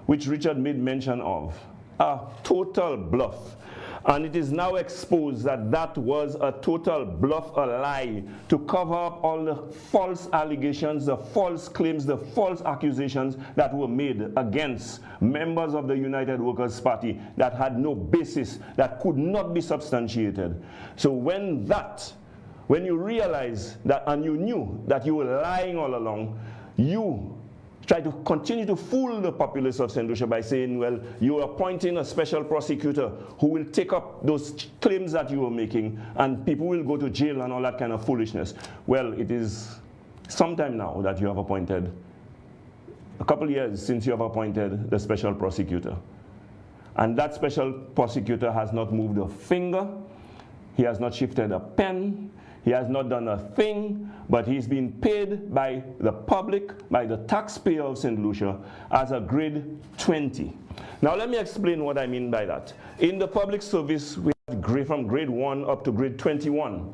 which Richard made mention of, a total bluff. And it is now exposed that that was a total bluff, a lie, to cover up all the false allegations, the false claims, the false accusations that were made against members of the United Workers' Party that had no basis, that could not be substantiated. So when you realize that, and you knew that you were lying all along, you try to continue to fool the populace of St. Lucia by saying, well, you are appointing a special prosecutor who will take up those claims that you were making, and people will go to jail and all that kind of foolishness. Well, it is some time now that you have appointed, a couple of years since you have appointed the special prosecutor. And that special prosecutor has not moved a finger, he has not shifted a pen, he has not done a thing, but he's been paid by the public, by the taxpayer of St. Lucia, as a grade 20. Now let me explain what I mean by that. In the public service, we have from grade 1 up to grade 21.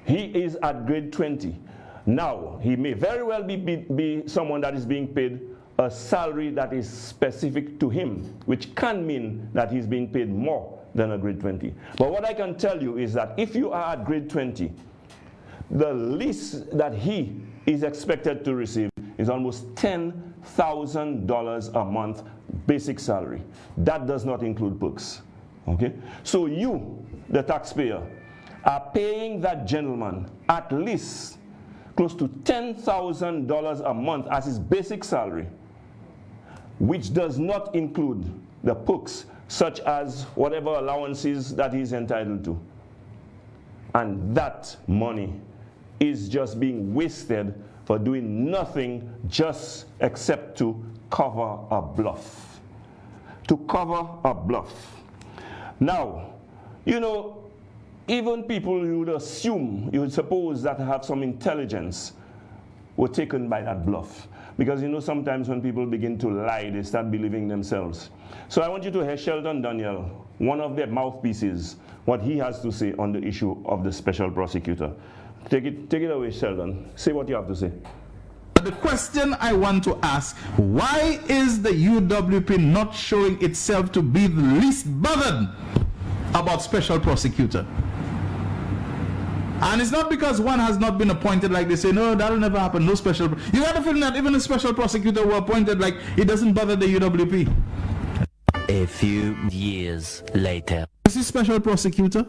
He is at grade 20. Now, he may very well be someone that is being paid a salary that is specific to him, which can mean that he's being paid more than a grade 20. But what I can tell you is that if you are at grade 20, the least that he is expected to receive is almost $10,000 a month basic salary. That does not include perks. Okay? So you, the taxpayer, are paying that gentleman at least close to $10,000 a month as his basic salary, which does not include the perks, such as whatever allowances that he's entitled to. And that money is just being wasted for doing nothing just except to cover a bluff. To cover a bluff. Now, you know, even people you would assume, you would suppose that have some intelligence were taken by that bluff. Because you know, sometimes when people begin to lie, they start believing themselves. So I want you to hear Sheldon Daniel, one of their mouthpieces, what he has to say on the issue of the special prosecutor. Take it away, Sheldon. Say what you have to say. The question I want to ask, why is the UWP not showing itself to be the least bothered about special prosecutor? And it's not because one has not been appointed, like they say, no, that'll never happen, no special. You got to feel that even a special prosecutor were appointed, like it doesn't bother the UWP. A few years later. Is this special prosecutor?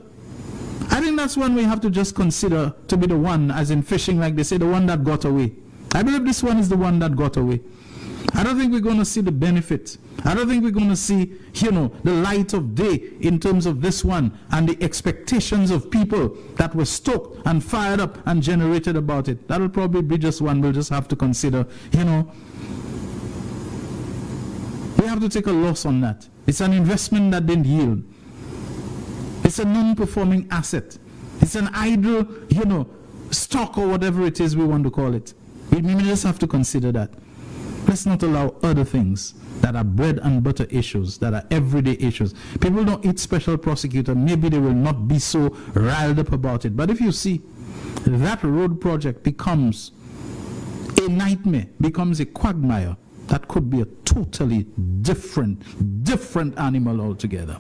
I think that's one we have to just consider to be the one, as in fishing, like they say, the one that got away. I believe this one is the one that got away. I don't think we're going to see the benefit. I don't think we're going to see, you know, the light of day in terms of this one and the expectations of people that were stoked and fired up and generated about it. That'll probably be just one we'll just have to consider, you know. We have to take a loss on that. It's an investment that didn't yield. It's a non-performing asset. It's an idle, you know, stock or whatever it is we want to call it. We just have to consider that. Let's not allow other things that are bread and butter issues, that are everyday issues. People don't eat special prosecutor. Maybe they will not be so riled up about it. But if you see that road project becomes a nightmare, becomes a quagmire, that could be a totally different animal altogether.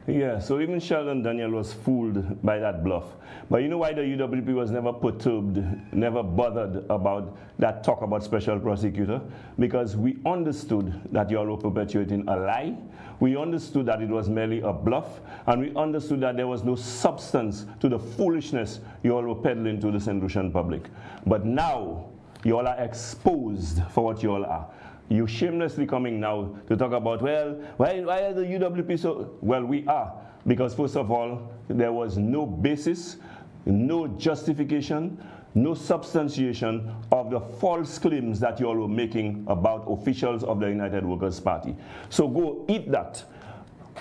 Yeah, so even Sheldon Daniel was fooled by that bluff. But you know why the UWP was never perturbed, never bothered about that talk about special prosecutor? Because we understood that you all were perpetuating a lie. We understood that it was merely a bluff. And we understood that there was no substance to the foolishness you all were peddling to the St. Lucian public. But now, you all are exposed for what you all are. You shamelessly coming now to talk about, well, why are the UWP so? Well, we are. Because first of all, there was no basis, no justification, no substantiation of the false claims that you all were making about officials of the United Workers' Party. So go eat that.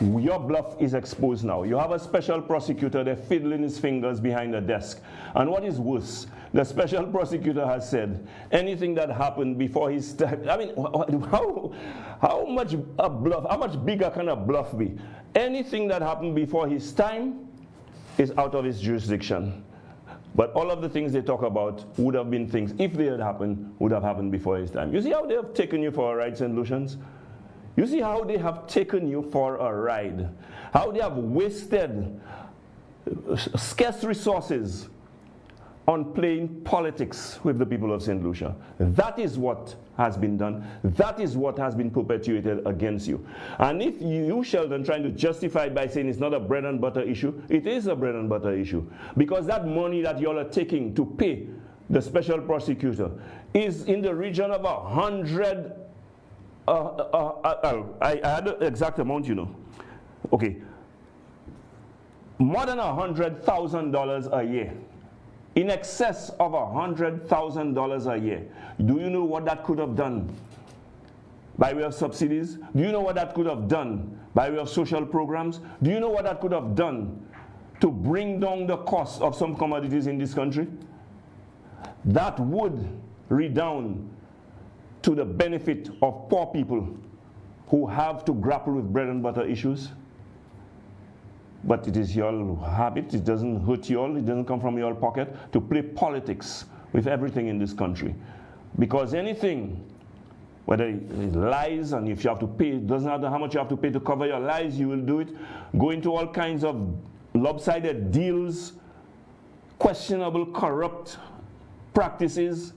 Your bluff is exposed now. You have a special prosecutor there fiddling his fingers behind the desk. And what is worse, the special prosecutor has said anything that happened before his time. I mean, how much a bluff, how much bigger can a bluff be? Anything that happened before his time is out of his jurisdiction. But all of the things they talk about would have been things, if they had happened, would have happened before his time. You see how they have taken you for a ride, St. Lucians? You see how they have taken you for a ride? How they have wasted scarce resources on playing politics with the people of St. Lucia. That is what has been done. That is what has been perpetuated against you. And if you, Sheldon, trying to justify it by saying it's not a bread and butter issue, it is a bread and butter issue. Because that money that you all are taking to pay the special prosecutor is in the region of 100. I had the exact amount, you know. Okay. More than $100,000 a year. In excess of $100,000 a year. Do you know what that could have done by way of subsidies? Do you know what that could have done by way of social programs? Do you know what that could have done to bring down the cost of some commodities in this country? That would redound to the benefit of poor people who have to grapple with bread and butter issues. But it is your habit, it doesn't hurt you all, it doesn't come from your pocket, to play politics with everything in this country. Because anything, whether it lies, and if you have to pay, it doesn't matter how much you have to pay to cover your lies, you will do it. Go into all kinds of lopsided deals, questionable, corrupt practices,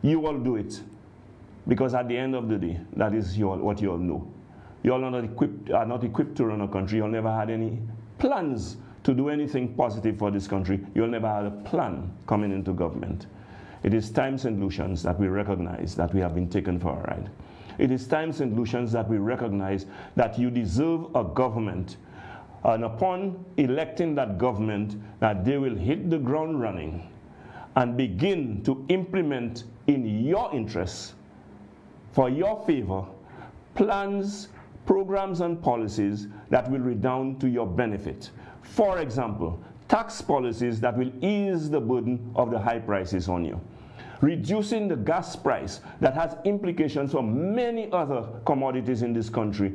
you all do it. Because at the end of the day, that is what you all know. You all are not equipped to run a country. You all never had any plans to do anything positive for this country. You all never had a plan coming into government. It is time, St. Lucians, that we recognize that we have been taken for a ride. It is time, St. Lucians, that we recognize that you deserve a government. And upon electing that government, that they will hit the ground running and begin to implement in your interests, for your favor, plans, programs, and policies that will redound to your benefit. For example, tax policies that will ease the burden of the high prices on you. Reducing the gas price that has implications for many other commodities in this country,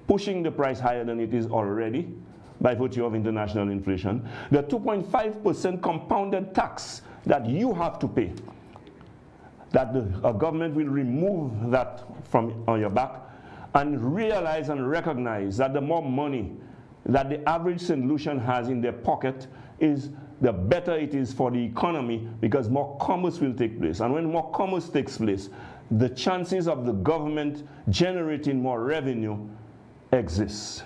pushing the price higher than it is already by virtue of international inflation. The 2.5% compounded tax that you have to pay, that the government will remove that from on your back and realize and recognize that the more money that the average St. Lucian has in their pocket is the better it is for the economy, because more commerce will take place. And when more commerce takes place, the chances of the government generating more revenue exists.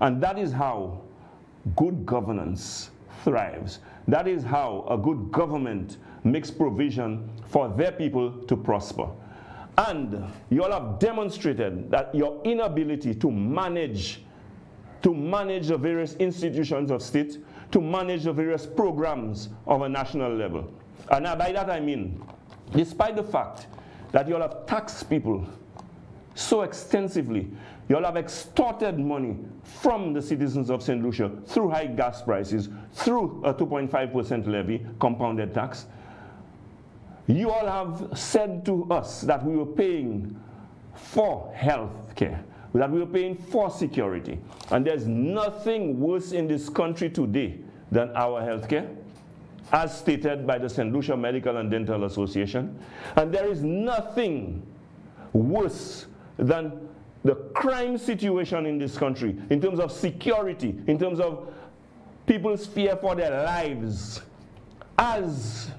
And that is how good governance thrives. That is how a good government makes provision for their people to prosper. And you all have demonstrated that your inability to manage the various institutions of state, to manage the various programs of a national level. And by that I mean, despite the fact that you all have taxed people so extensively, you all have extorted money from the citizens of St. Lucia through high gas prices, through a 2.5% levy, compounded tax. You all have said to us that we were paying for health care, that we were paying for security. And there's nothing worse in this country today than our health care, as stated by the St. Lucia Medical and Dental Association. And there is nothing worse than the crime situation in this country, in terms of security, in terms of people's fear for their lives, as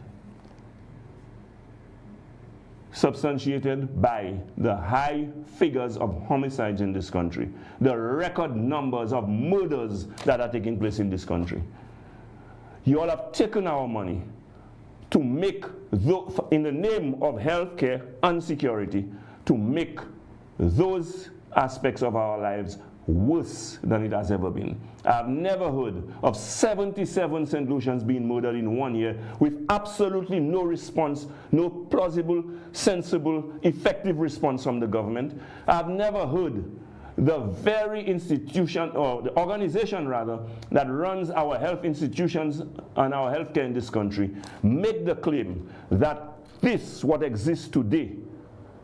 substantiated by the high figures of homicides in this country, the record numbers of murders that are taking place in this country. You all have taken our money to make, in the name of healthcare and security, to make those aspects of our lives worse than it has ever been. I've never heard of 77 St. Lucians being murdered in 1 year with absolutely no response, no plausible, sensible, effective response from the government. I've never heard the very institution, or the organization rather, that runs our health institutions and our healthcare in this country make the claim that this, what exists today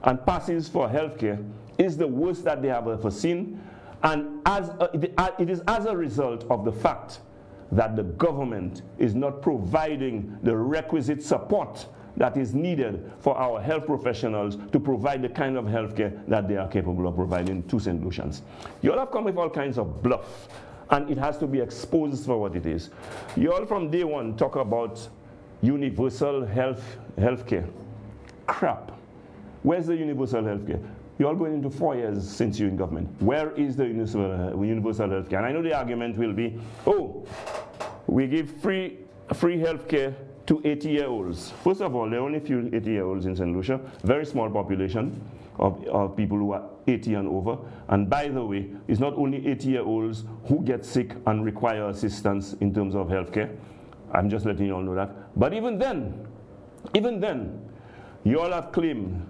and passes for healthcare, is the worst that they have ever seen. And it is as a result of the fact that the government is not providing the requisite support that is needed for our health professionals to provide the kind of healthcare that they are capable of providing to St. Lucians. You all have come with all kinds of bluff, and it has to be exposed for what it is. You all from day one talk about universal healthcare. Crap. Where's the universal healthcare? You're all going into 4 years since you're in government. Where is the universal health care? And I know the argument will be, oh, we give free health care to 80-year-olds. First of all, there are only a few 80-year-olds in St. Lucia, very small population of people who are 80 and over. And by the way, it's not only 80-year-olds who get sick and require assistance in terms of health care. I'm just letting you all know that. But even then, you all have claimed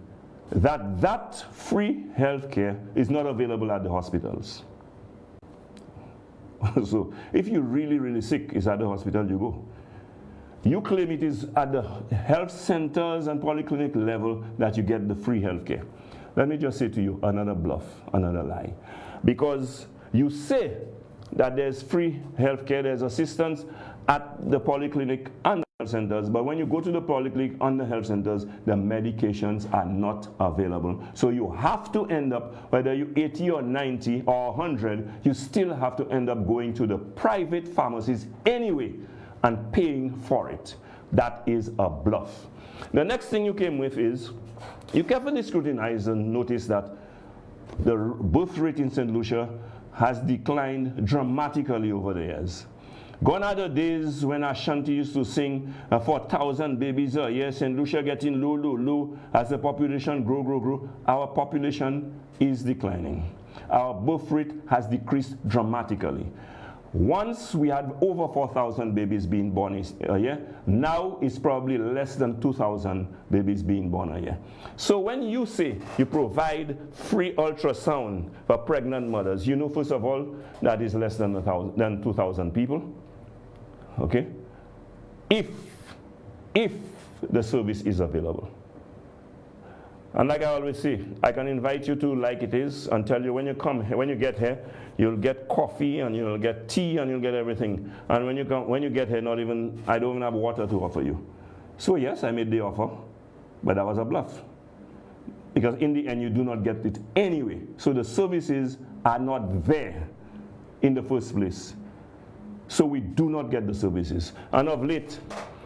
that free health care is not available at the hospitals. So if you're really, really sick, it's at the hospital you go. You claim it is at the health centers and polyclinic level that you get the free health care. Let me just say to you, another bluff, another lie. Because you say that there's free health care, there's assistance at the polyclinic and health centers, but when you go to the polyclinic and the health centers, the medications are not available. So you have to end up, whether you're 80 or 90 or 100, you still have to end up going to the private pharmacies anyway and paying for it. That is a bluff. The next thing you came with is, you carefully scrutinize and notice that the birth rate in St. Lucia has declined dramatically over the years. Gone are the days when Ashanti used to sing 4,000 babies a year, St. Lucia getting low, as the population grow. Our population is declining. Our birth rate has decreased dramatically. Once we had over 4,000 babies being born a year, now it's probably less than 2,000 babies being born a year. So when you say you provide free ultrasound for pregnant mothers, you know, first of all, that is less than 2,000 people. Okay? If the service is available. And like I always say, I can invite you to Like It Is and tell you when you get here, you'll get coffee and you'll get tea and you'll get everything. And when you get here, I don't even have water to offer you. So yes, I made the offer, but that was a bluff. Because in the end, you do not get it anyway. So the services are not there in the first place. So we do not get the services. And of late,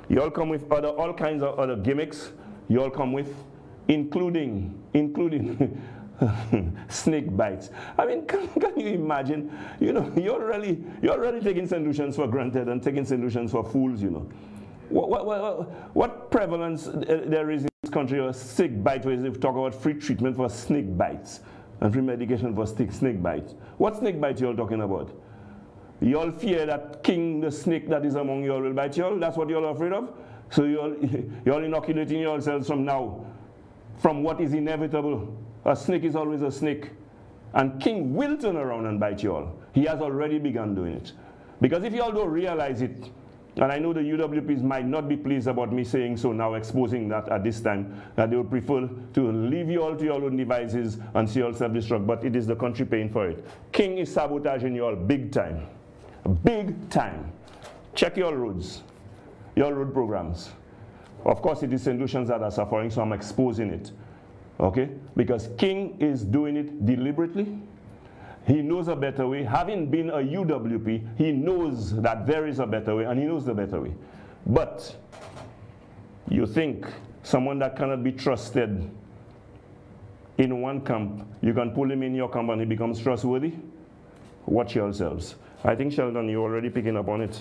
you all come with all kinds of other gimmicks. You all come with, including snake bites. I mean, can you imagine? You know, you're already taking St. Lucians for granted and taking St. Lucians for fools. You know, what prevalence there is in this country of snake bite? Where they talk about free treatment for snake bites and free medication for snake bites. What snake bite you all talking about? You all fear that king, the snake that is among you all, will bite you all? That's what you all are afraid of? So you're all inoculating yourselves from now, from what is inevitable. A snake is always a snake. And king will turn around and bite you all. He has already begun doing it. Because if you all don't realize it, and I know the UWPs might not be pleased about me saying so now, exposing that at this time, that they would prefer to leave you all to your own devices and see you all self-destruct, but it is the country paying for it. King is sabotaging you all big time. Big time. Check your roads, your road programs. Of course, it is St. Lucians that are suffering, so I'm exposing it. Okay? Because King is doing it deliberately. He knows a better way. Having been a UWP, he knows that there is a better way, and he knows the better way. But you think someone that cannot be trusted in one camp, you can pull him in your camp and he becomes trustworthy? Watch yourselves. I think, Sheldon, you're already picking up on it.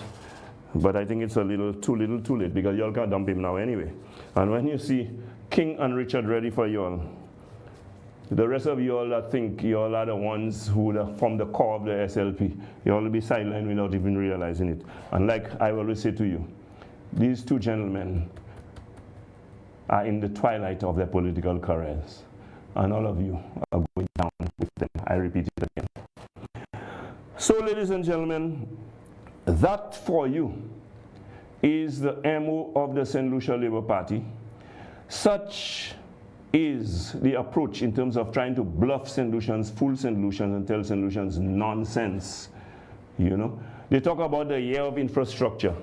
But I think it's a little too late, because y'all can't dump him now anyway. And when you see King and Richard ready for y'all, the rest of y'all that think y'all are the ones who are from the core of the SLP, y'all will be sidelined without even realizing it. And like I always say to you, these two gentlemen are in the twilight of their political careers. And all of you are going down with them. I repeat it again. So, ladies and gentlemen, that for you is the MO of the Saint Lucia Labour Party. Such is the approach in terms of trying to bluff St. Lucians, fool St. Lucians, and tell St. Lucians nonsense. You know, they talk about the year of infrastructure.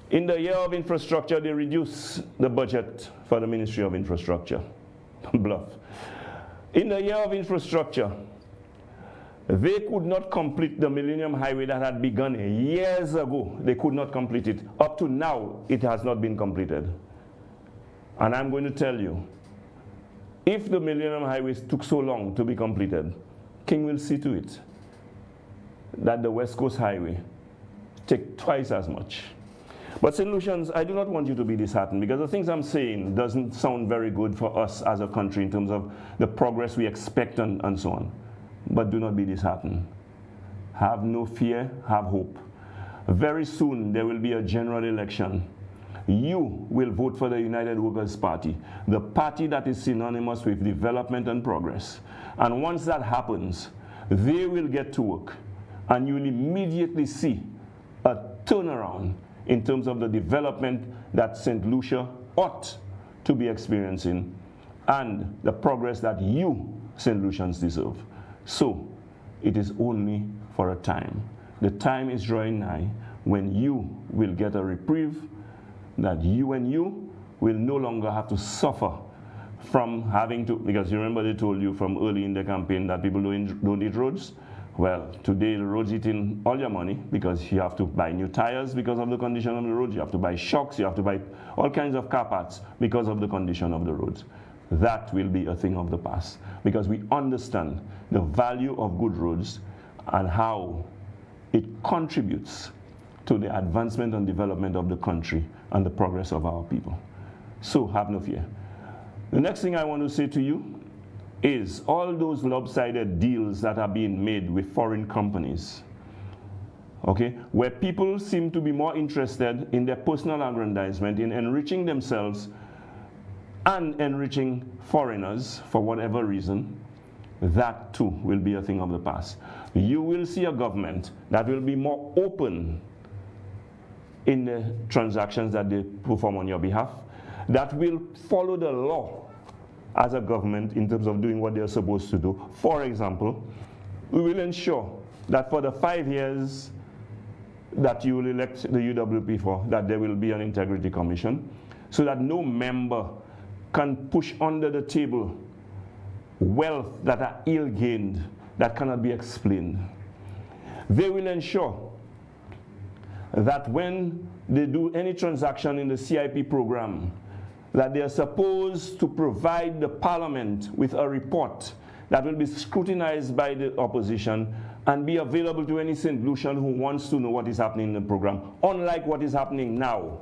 In the year of infrastructure, they reduce the budget for the Ministry of Infrastructure. Bluff. In the year of infrastructure, they could not complete the Millennium Highway that had begun years ago. They could not complete it. Up to now, it has not been completed. And I'm going to tell you, if the Millennium Highway took so long to be completed, King will see to it that the West Coast Highway take twice as much. But St. Lucians, I do not want you to be disheartened, because the things I'm saying doesn't sound very good for us as a country in terms of the progress we expect and so on. But do not be disheartened. Have no fear, have hope. Very soon there will be a general election. You will vote for the United Workers' Party, the party that is synonymous with development and progress. And once that happens, they will get to work, and you will immediately see a turnaround in terms of the development that St. Lucia ought to be experiencing, and the progress that you, St. Lucians, deserve. So, it is only for a time. The time is drawing nigh when you will get a reprieve, that you and you will no longer have to suffer from having to, because you remember they told you from early in the campaign that people don't eat roads. Well, today the roads eating all your money, because you have to buy new tires because of the condition of the roads, you have to buy shocks, you have to buy all kinds of car parts because of the condition of the roads. That will be a thing of the past, because we understand the value of good roads and how it contributes to the advancement and development of the country and the progress of our people. So have no fear. The next thing I want to say to you is all those lopsided deals that are being made with foreign companies, okay, where people seem to be more interested in their personal aggrandizement, in enriching themselves and enriching foreigners for whatever reason, that too will be a thing of the past. You will see a government that will be more open in the transactions that they perform on your behalf, that will follow the law as a government in terms of doing what they're supposed to do. For example, we will ensure that for the 5 years that you will elect the UWP for, that there will be an integrity commission, so that no member can push under the table wealth that are ill-gained, that cannot be explained. They will ensure that when they do any transaction in the CIP program, that they are supposed to provide the Parliament with a report that will be scrutinized by the opposition and be available to any St. Lucian who wants to know what is happening in the program, unlike what is happening now,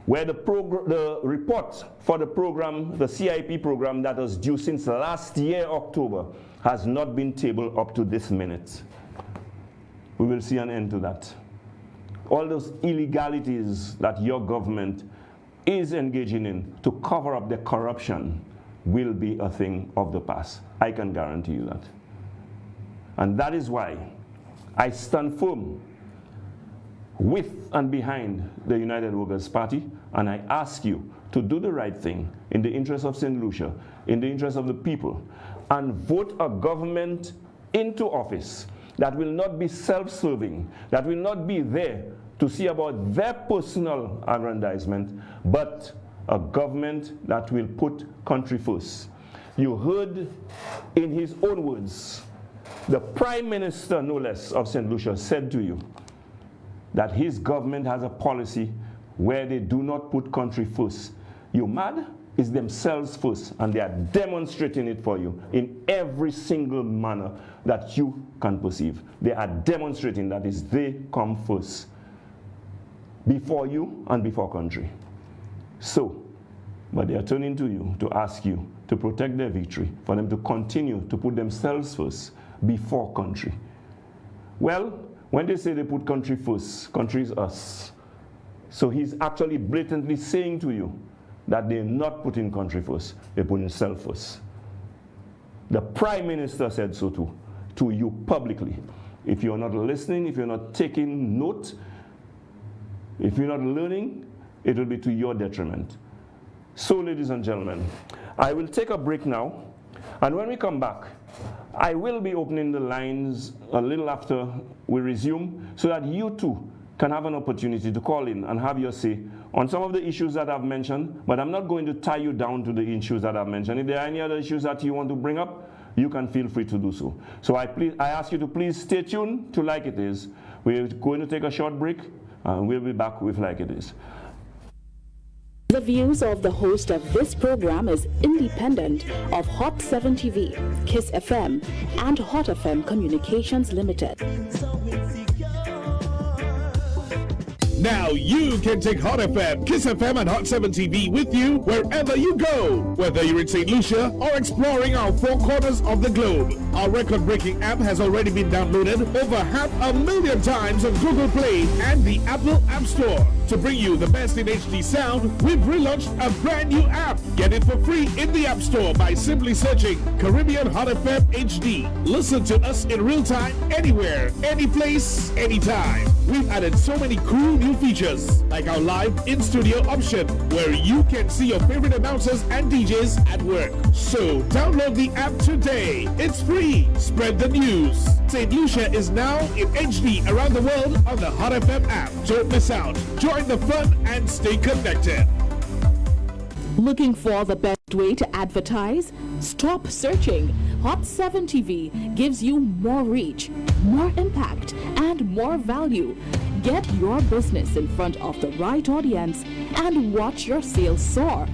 where the report for the program, the CIP program that was due since last year, October, has not been tabled up to this minute. We will see an end to that. All those illegalities that your government is engaging in to cover up the corruption will be a thing of the past. I can guarantee you that. And that is why I stand firm with and behind the United Workers' Party, and I ask you to do the right thing in the interest of St. Lucia, in the interest of the people, and vote a government into office that will not be self-serving, that will not be there to see about their personal aggrandizement, but a government that will put country first, You heard in his own words, the Prime Minister, no less, of Saint Lucia said to you that his government has a policy where they do not put country first. You mad? It's themselves first, and they are demonstrating it for you in every single manner that you can perceive. They are demonstrating that is they come first before you and before country. So, but they are turning to you to ask you to protect their victory, for them to continue to put themselves first before country. Well, when they say they put country first, country is us. So he's actually blatantly saying to you that they're not putting country first, they're putting self first. The Prime Minister said so too, to you publicly. If you're not listening, if you're not taking note, if you're not learning, it will be to your detriment. So, ladies and gentlemen, I will take a break now, and when we come back, I will be opening the lines a little after we resume so that you too can have an opportunity to call in and have your say on some of the issues that I've mentioned, but I'm not going to tie you down to the issues that I've mentioned. If there are any other issues that you want to bring up, you can feel free to do so. So I ask you to please stay tuned to Like It Is. We're going to take a short break, and we'll be back with Like It Is. The views of the host of this program is independent of Hot 7 TV, Kiss FM, and Hot FM Communications Limited. Now you can take Hot FM, Kiss FM, and Hot 7 TV with you wherever you go. Whether you're in Saint Lucia or exploring our four corners of the globe. Our record-breaking app has already been downloaded over 500,000 times on Google Play and the Apple App Store. To bring you the best in HD sound, we've relaunched a brand new app. Get it for free in the App Store by simply searching Caribbean Hot FM HD. Listen to us in real time, anywhere, any place, anytime. We've added so many cool new features, like our live in-studio option, where you can see your favorite announcers and DJs at work. So download the app today. It's free. Spread the news. Saint Lucia is now in HD around the world on the Hot FM app. Don't miss out. Join the fun and stay connected. Looking for the best way to advertise? Stop searching. Hot 7 TV gives you more reach, more impact, and more value. Get your business in front of the right audience and watch your sales soar.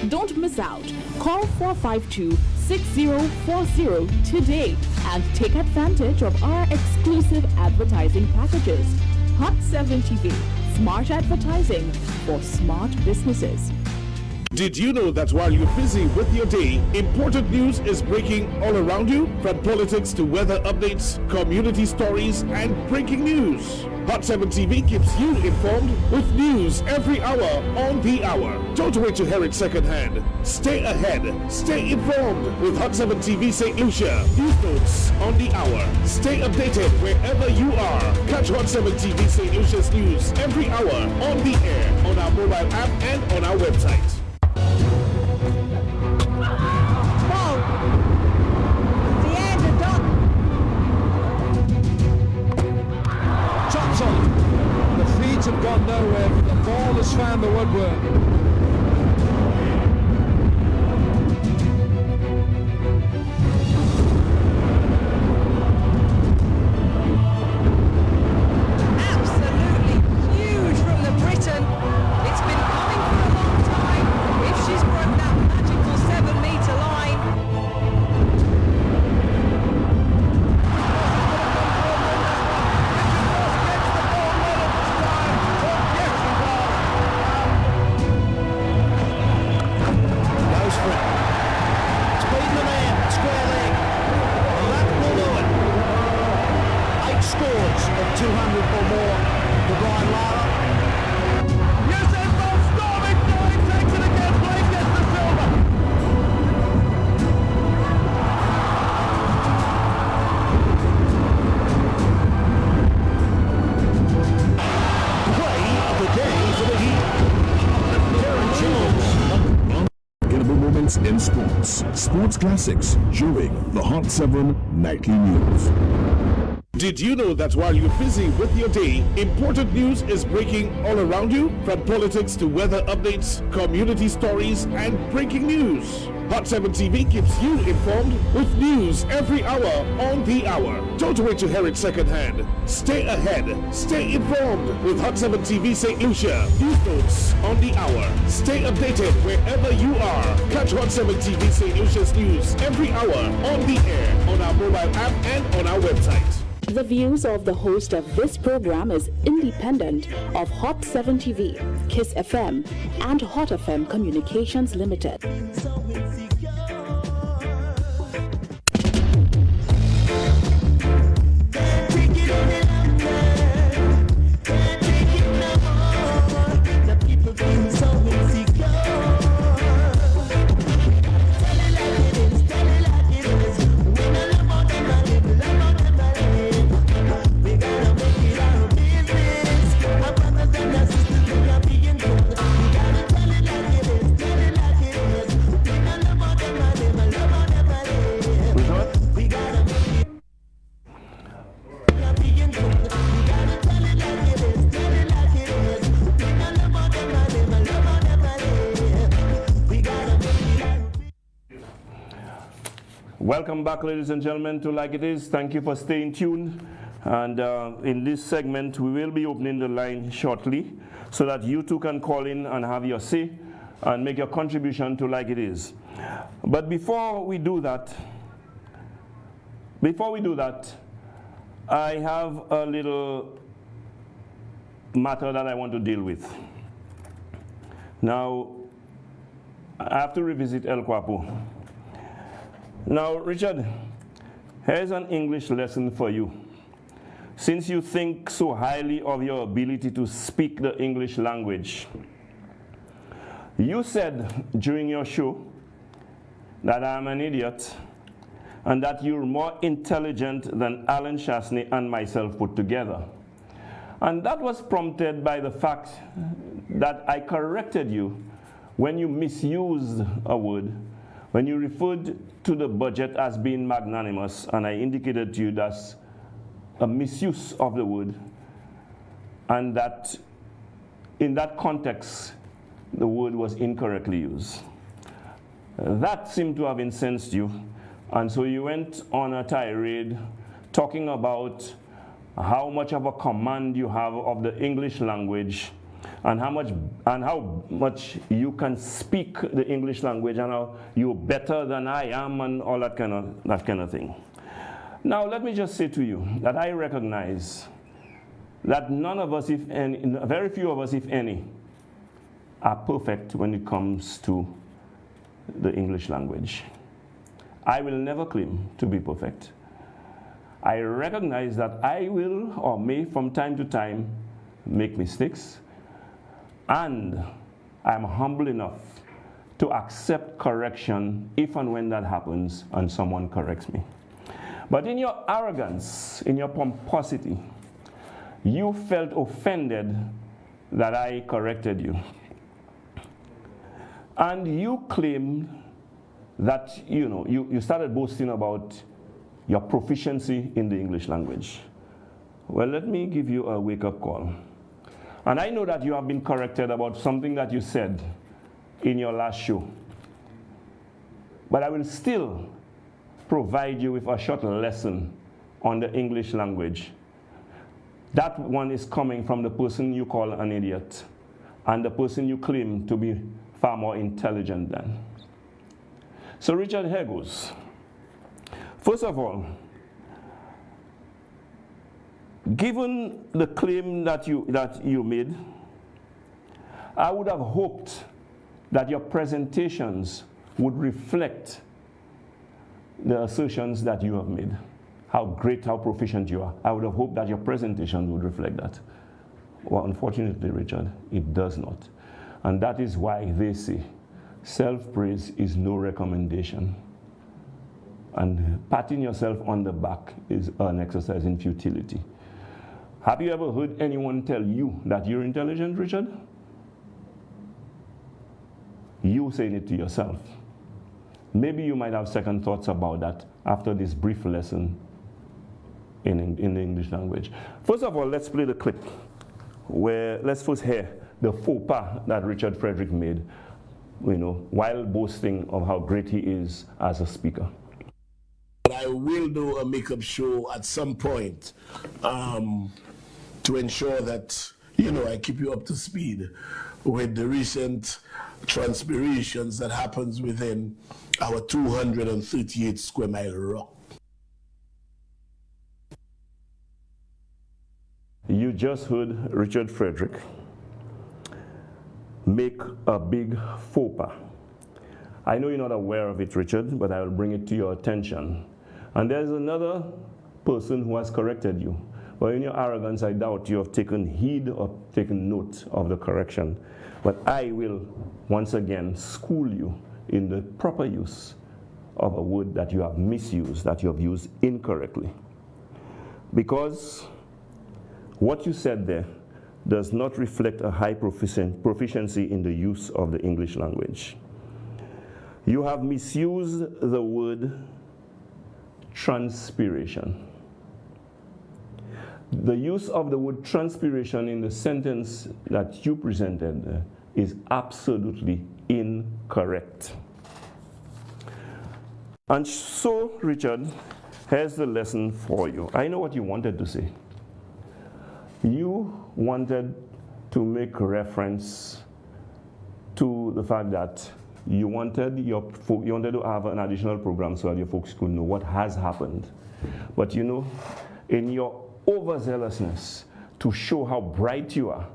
Don't miss out. Call 452-6040 today and take advantage of our exclusive advertising packages. Hot 7 TV. Smart advertising for smart businesses. Did you know that while you're busy with your day, important news is breaking all around you? From politics to weather updates, community stories, and breaking news. Hot 7 TV keeps you informed with news every hour on the hour. Don't wait to hear it secondhand. Stay ahead. Stay informed with Hot 7 TV St. Lucia. News notes on the hour. Stay updated wherever you are. Catch Hot 7 TV St. Lucia's news every hour on the air, on our mobile app, and on our website. The feeds have gone nowhere, but the ball has found the woodwork. Absolutely huge from the Briton. It's been coming for a long time. If she's broke that magical 7-metre line. In sports. Sports classics during the Hot 7 Nightly News. Did you know that while you're busy with your day, important news is breaking all around you? From politics to weather updates, community stories, and breaking news. Hot 7 TV keeps you informed with news every hour on the hour. Don't wait to hear it secondhand. Stay ahead. Stay informed with Hot 7 TV Saint Lucia. News notes on the hour. Stay updated wherever you are. Catch Hot 7 TV Saint Lucia's news every hour on the air, on our mobile app, and on our website. The views of the host of this program is independent of Hot 7 TV, Kiss FM, and Hot FM Communications Limited. Welcome back, ladies and gentlemen, to Like It Is. Thank you for staying tuned. And in this segment, we will be opening the line shortly so that you too can call in and have your say and make your contribution to Like It Is. But before we do that, I have a little matter that I want to deal with. Now, I have to revisit El Guapo. Now, Richard, here's an English lesson for you. Since you think so highly of your ability to speak the English language, you said during your show that I'm an idiot and that you're more intelligent than Alan Chasney and myself put together. And that was prompted by the fact that I corrected you when you misused a word, when you referred to the budget as being magnanimous, and I indicated to you that's a misuse of the word, and that in that context, the word was incorrectly used. That seemed to have incensed you, and so you went on a tirade talking about how much of a command you have of the English language, and how much you can speak the English language, and how you're better than I am, and all that kind of thing. Now, let me just say to you that I recognize that none of us, if any, very few of us, if any, are perfect when it comes to the English language. I will never claim to be perfect. I recognize that I will or may from time to time make mistakes, and I'm humble enough to accept correction if and when that happens and someone corrects me. But in your arrogance, in your pomposity, you felt offended that I corrected you. And you claimed that, you started boasting about your proficiency in the English language. Well, let me give you a wake-up call. And I know that you have been corrected about something that you said in your last show. But I will still provide you with a short lesson on the English language. That one is coming from the person you call an idiot and the person you claim to be far more intelligent than. So Richard, here goes. First of all, given the claim that you made, I would have hoped that your presentations would reflect the assertions that you have made. How great, how proficient you are. I would have hoped that your presentations would reflect that. Well, unfortunately, Richard, it does not. And that is why they say self-praise is no recommendation. And patting yourself on the back is an exercise in futility. Have you ever heard anyone tell you that you're intelligent, Richard? You saying it to yourself. Maybe you might have second thoughts about that after this brief lesson in the English language. First of all, let's play the clip where let's first hear the faux pas that Richard Frederick made while boasting of how great he is as a speaker. I will do a makeup show at some point to ensure that, I keep you up to speed with the recent transpirations that happens within our 238 square mile rock. You just heard Richard Frederick make a big faux pas. I know you're not aware of it, Richard, but I will bring it to your attention. And there's another person who has corrected you. But in your arrogance, I doubt you have taken heed or taken note of the correction. But I will once again school you in the proper use of a word that you have misused, that you have used incorrectly. Because what you said there does not reflect a high proficiency in the use of the English language. You have misused the word transpiration. The use of the word transpiration in the sentence that you presented is absolutely incorrect. And so, Richard, here's the lesson for you. I know what you wanted to say. You wanted to make reference to the fact that you wanted to have an additional program so that your folks could know what has happened. But in your overzealousness to show how bright you are,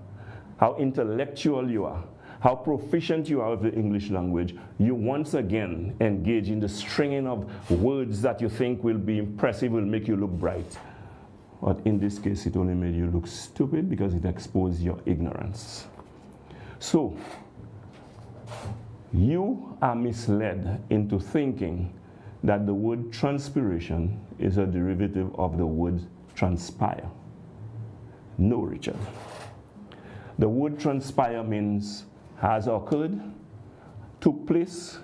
how intellectual you are, how proficient you are with the English language, you once again engage in the stringing of words that you think will be impressive, will make you look bright. But in this case, it only made you look stupid because it exposed your ignorance. So, you are misled into thinking that the word transpiration is a derivative of the word transpire. No, Richard. The word transpire means has occurred, took place,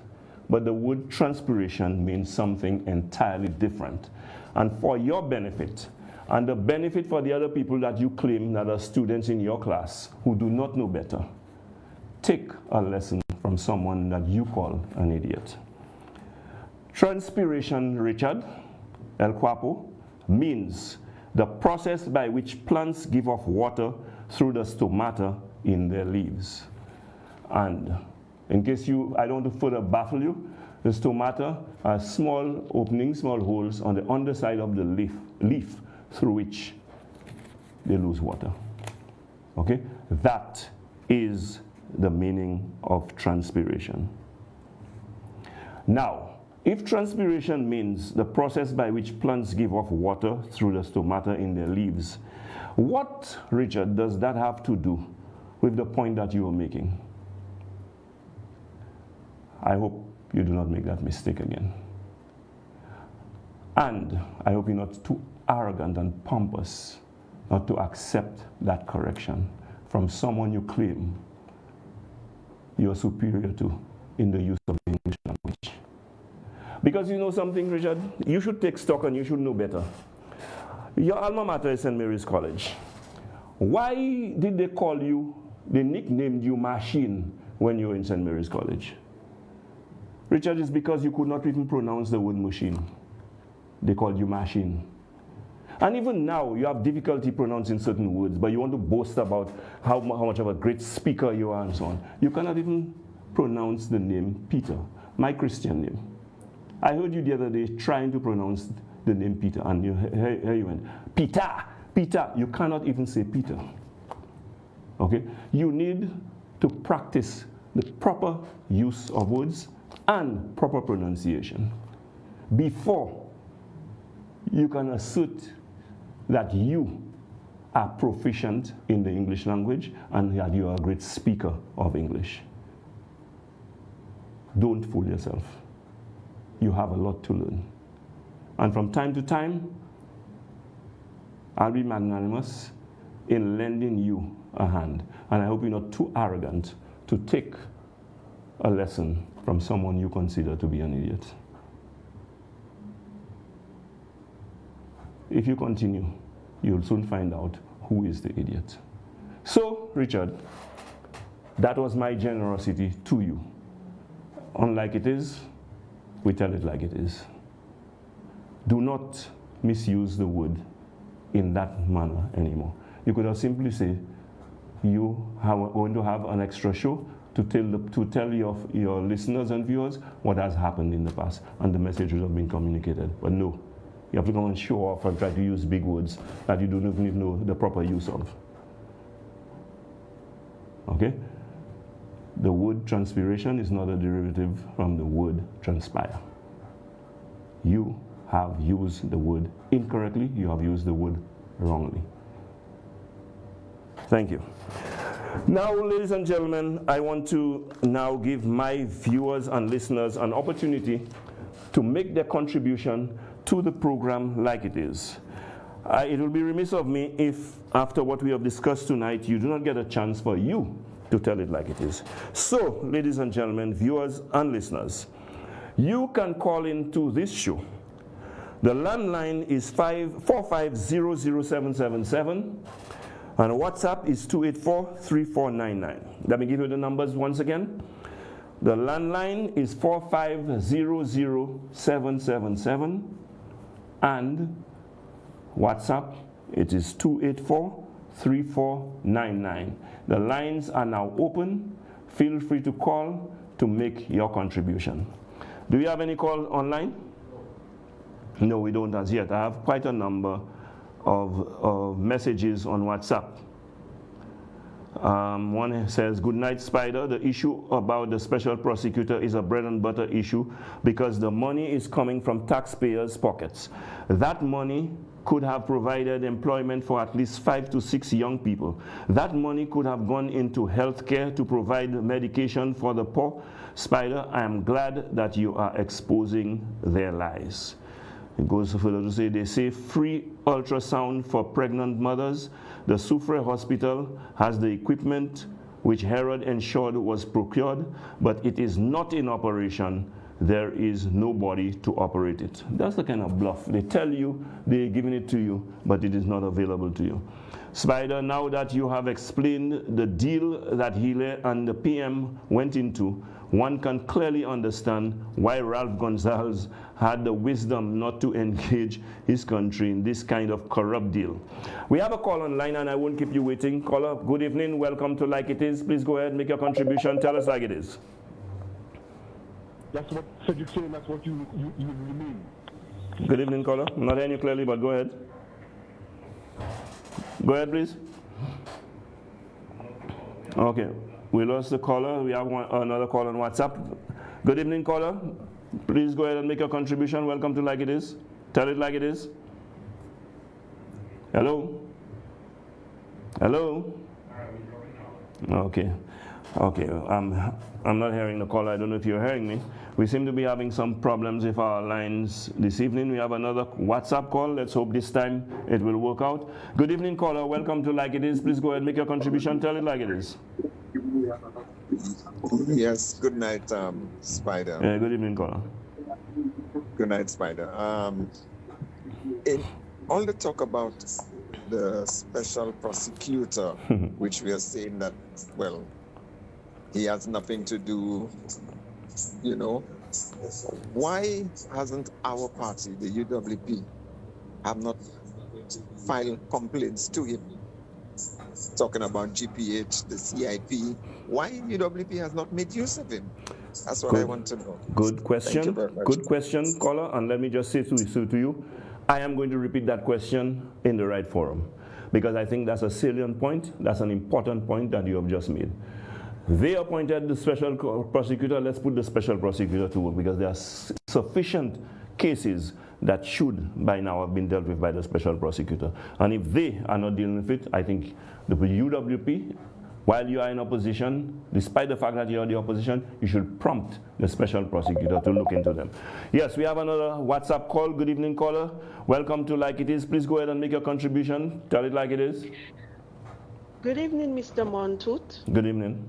but the word transpiration means something entirely different. And for your benefit, and the benefit for the other people that you claim that are students in your class who do not know better, take a lesson from someone that you call an idiot. Transpiration, Richard, El Guapo, means the process by which plants give off water through the stomata in their leaves. And in case I don't want to further baffle you, the stomata are small openings, small holes on the underside of the leaf through which they lose water. Okay? That is the meaning of transpiration. Now, if transpiration means the process by which plants give off water through the stomata in their leaves, what, Richard, does that have to do with the point that you are making? I hope you do not make that mistake again. And I hope you're not too arrogant and pompous not to accept that correction from someone you claim you're superior to in the use of the English language. Because you know something, Richard? You should take stock and you should know better. Your alma mater is St. Mary's College. Why did they nicknamed you Machine when you were in St. Mary's College? Richard, it's because you could not even pronounce the word machine. They called you Machine. And even now, you have difficulty pronouncing certain words, but you want to boast about how much of a great speaker you are and so on. You cannot even pronounce the name Peter, my Christian name. I heard you the other day trying to pronounce the name Peter, and here you went, Peter, Peter. You cannot even say Peter. Okay? You need to practice the proper use of words and proper pronunciation before you can assert that you are proficient in the English language and that you are a great speaker of English. Don't fool yourself. You have a lot to learn. And from time to time, I'll be magnanimous in lending you a hand. And I hope you're not too arrogant to take a lesson from someone you consider to be an idiot. If you continue, you'll soon find out who is the idiot. So, Richard, that was my generosity to you. unlike it is, we tell it like it is. Do not misuse the word in that manner anymore. You could have simply say, you are going to have an extra show to tell your listeners and viewers what has happened in the past, and the message would have been communicated. But no, you have to go and show off and try to use big words that you don't even know the proper use of. Okay? The word transpiration is not a derivative from the word transpire. You have used the word incorrectly, you have used the word wrongly. Thank you. Now, ladies and gentlemen, I want to now give my viewers and listeners an opportunity to make their contribution to the program like it is. It will be remiss of me if, after what we have discussed tonight, you do not get a chance for you to tell it like it is. So, ladies and gentlemen, viewers and listeners, you can call into this show. The landline is 4500777, and WhatsApp is 284-3499. Let me give you the numbers once again. The landline is 4500777, and WhatsApp, it is 284-3499. The lines are now open. Feel free to call to make your contribution. Do we have any call online? No, we don't as yet. I have quite a number of messages on WhatsApp. One says, "Good night, Spider. The issue about the special prosecutor is a bread and butter issue because the money is coming from taxpayers' pockets. That money could have provided employment for at least 5 to 6 young people. That money could have gone into health care to provide medication for the poor. Spider, I am glad that you are exposing their lies." It goes further to say, they say free ultrasound for pregnant mothers. The Soufre Hospital has the equipment which Herod ensured was procured, but it is not in operation. There is nobody to operate it. That's the kind of bluff. They tell you they're giving it to you, but it is not available to you. Spider, now that you have explained the deal that Hele and the PM went into, one can clearly understand why Ralph Gonsalves had the wisdom not to engage his country in this kind of corrupt deal. We have a call online and I won't keep you waiting. Caller, good evening, welcome to Like It Is. Please go ahead, make your contribution, tell us like it is. That's what Frederick said, that's what you mean. Good evening, caller. I'm not hearing you clearly, but go ahead. Go ahead, please. Okay, we lost the caller. We have another call on WhatsApp. Good evening, caller. Please go ahead and make your contribution. Welcome to Like It Is. Tell it like it is. Hello? Hello? Okay. Okay, I'm not hearing the caller. I don't know if you're hearing me. We seem to be having some problems with our lines this evening. We have another WhatsApp call. Let's hope this time it will work out. Good evening, caller. Welcome to Like It Is. Please go ahead and make your contribution. Tell it like it is. Yes, good night, Spider. Yeah, good evening, caller. Good night, Spider. In all the talk about the special prosecutor, which we are saying that, well, he has nothing to do, you know. Why hasn't our party, the UWP, have not filed complaints to him? Talking about GPH, the CIP, why UWP has not made use of him? That's what I want to know. Good question. Thank you very much. Good question, caller. And let me just say to you, I am going to repeat that question in the right forum because I think that's a salient point. That's an important point that you have just made. They appointed the special prosecutor. Let's put the special prosecutor to work because there are sufficient cases that should by now have been dealt with by the special prosecutor. And if they are not dealing with it, I think the UWP, while you are in opposition, despite the fact that you are the opposition, you should prompt the special prosecutor to look into them. Yes, we have another WhatsApp call. Good evening, caller. Welcome to Like It Is. Please go ahead and make your contribution. Tell it like it is. Good evening, Mr. Montoute. Good evening.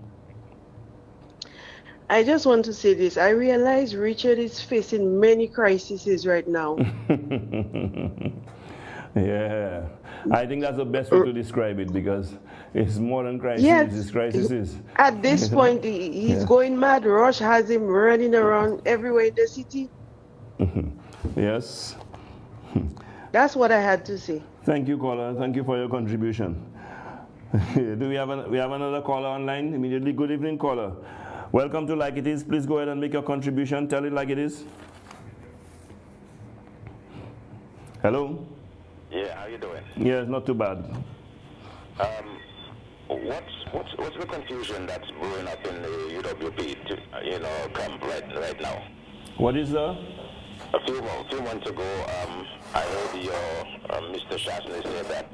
I just want to say this. I realize Richard is facing many crises right now. Yeah. I think that's the best way to describe it, because it's more than crisis. Yes. It's crisis. At this point, he's going mad. Rush has him running around everywhere in the city. Yes. That's what I had to say. Thank you, caller. Thank you for your contribution. Do we have another caller online? Immediately. Good evening, caller. Welcome to Like It Is. Please go ahead and make your contribution. Tell it like it is. Hello? Yeah, how you doing? Yeah, not too bad. What's the confusion that's brewing up in the UWP, camp right now? What is the? A few months ago, I heard your Mr. Shastley say that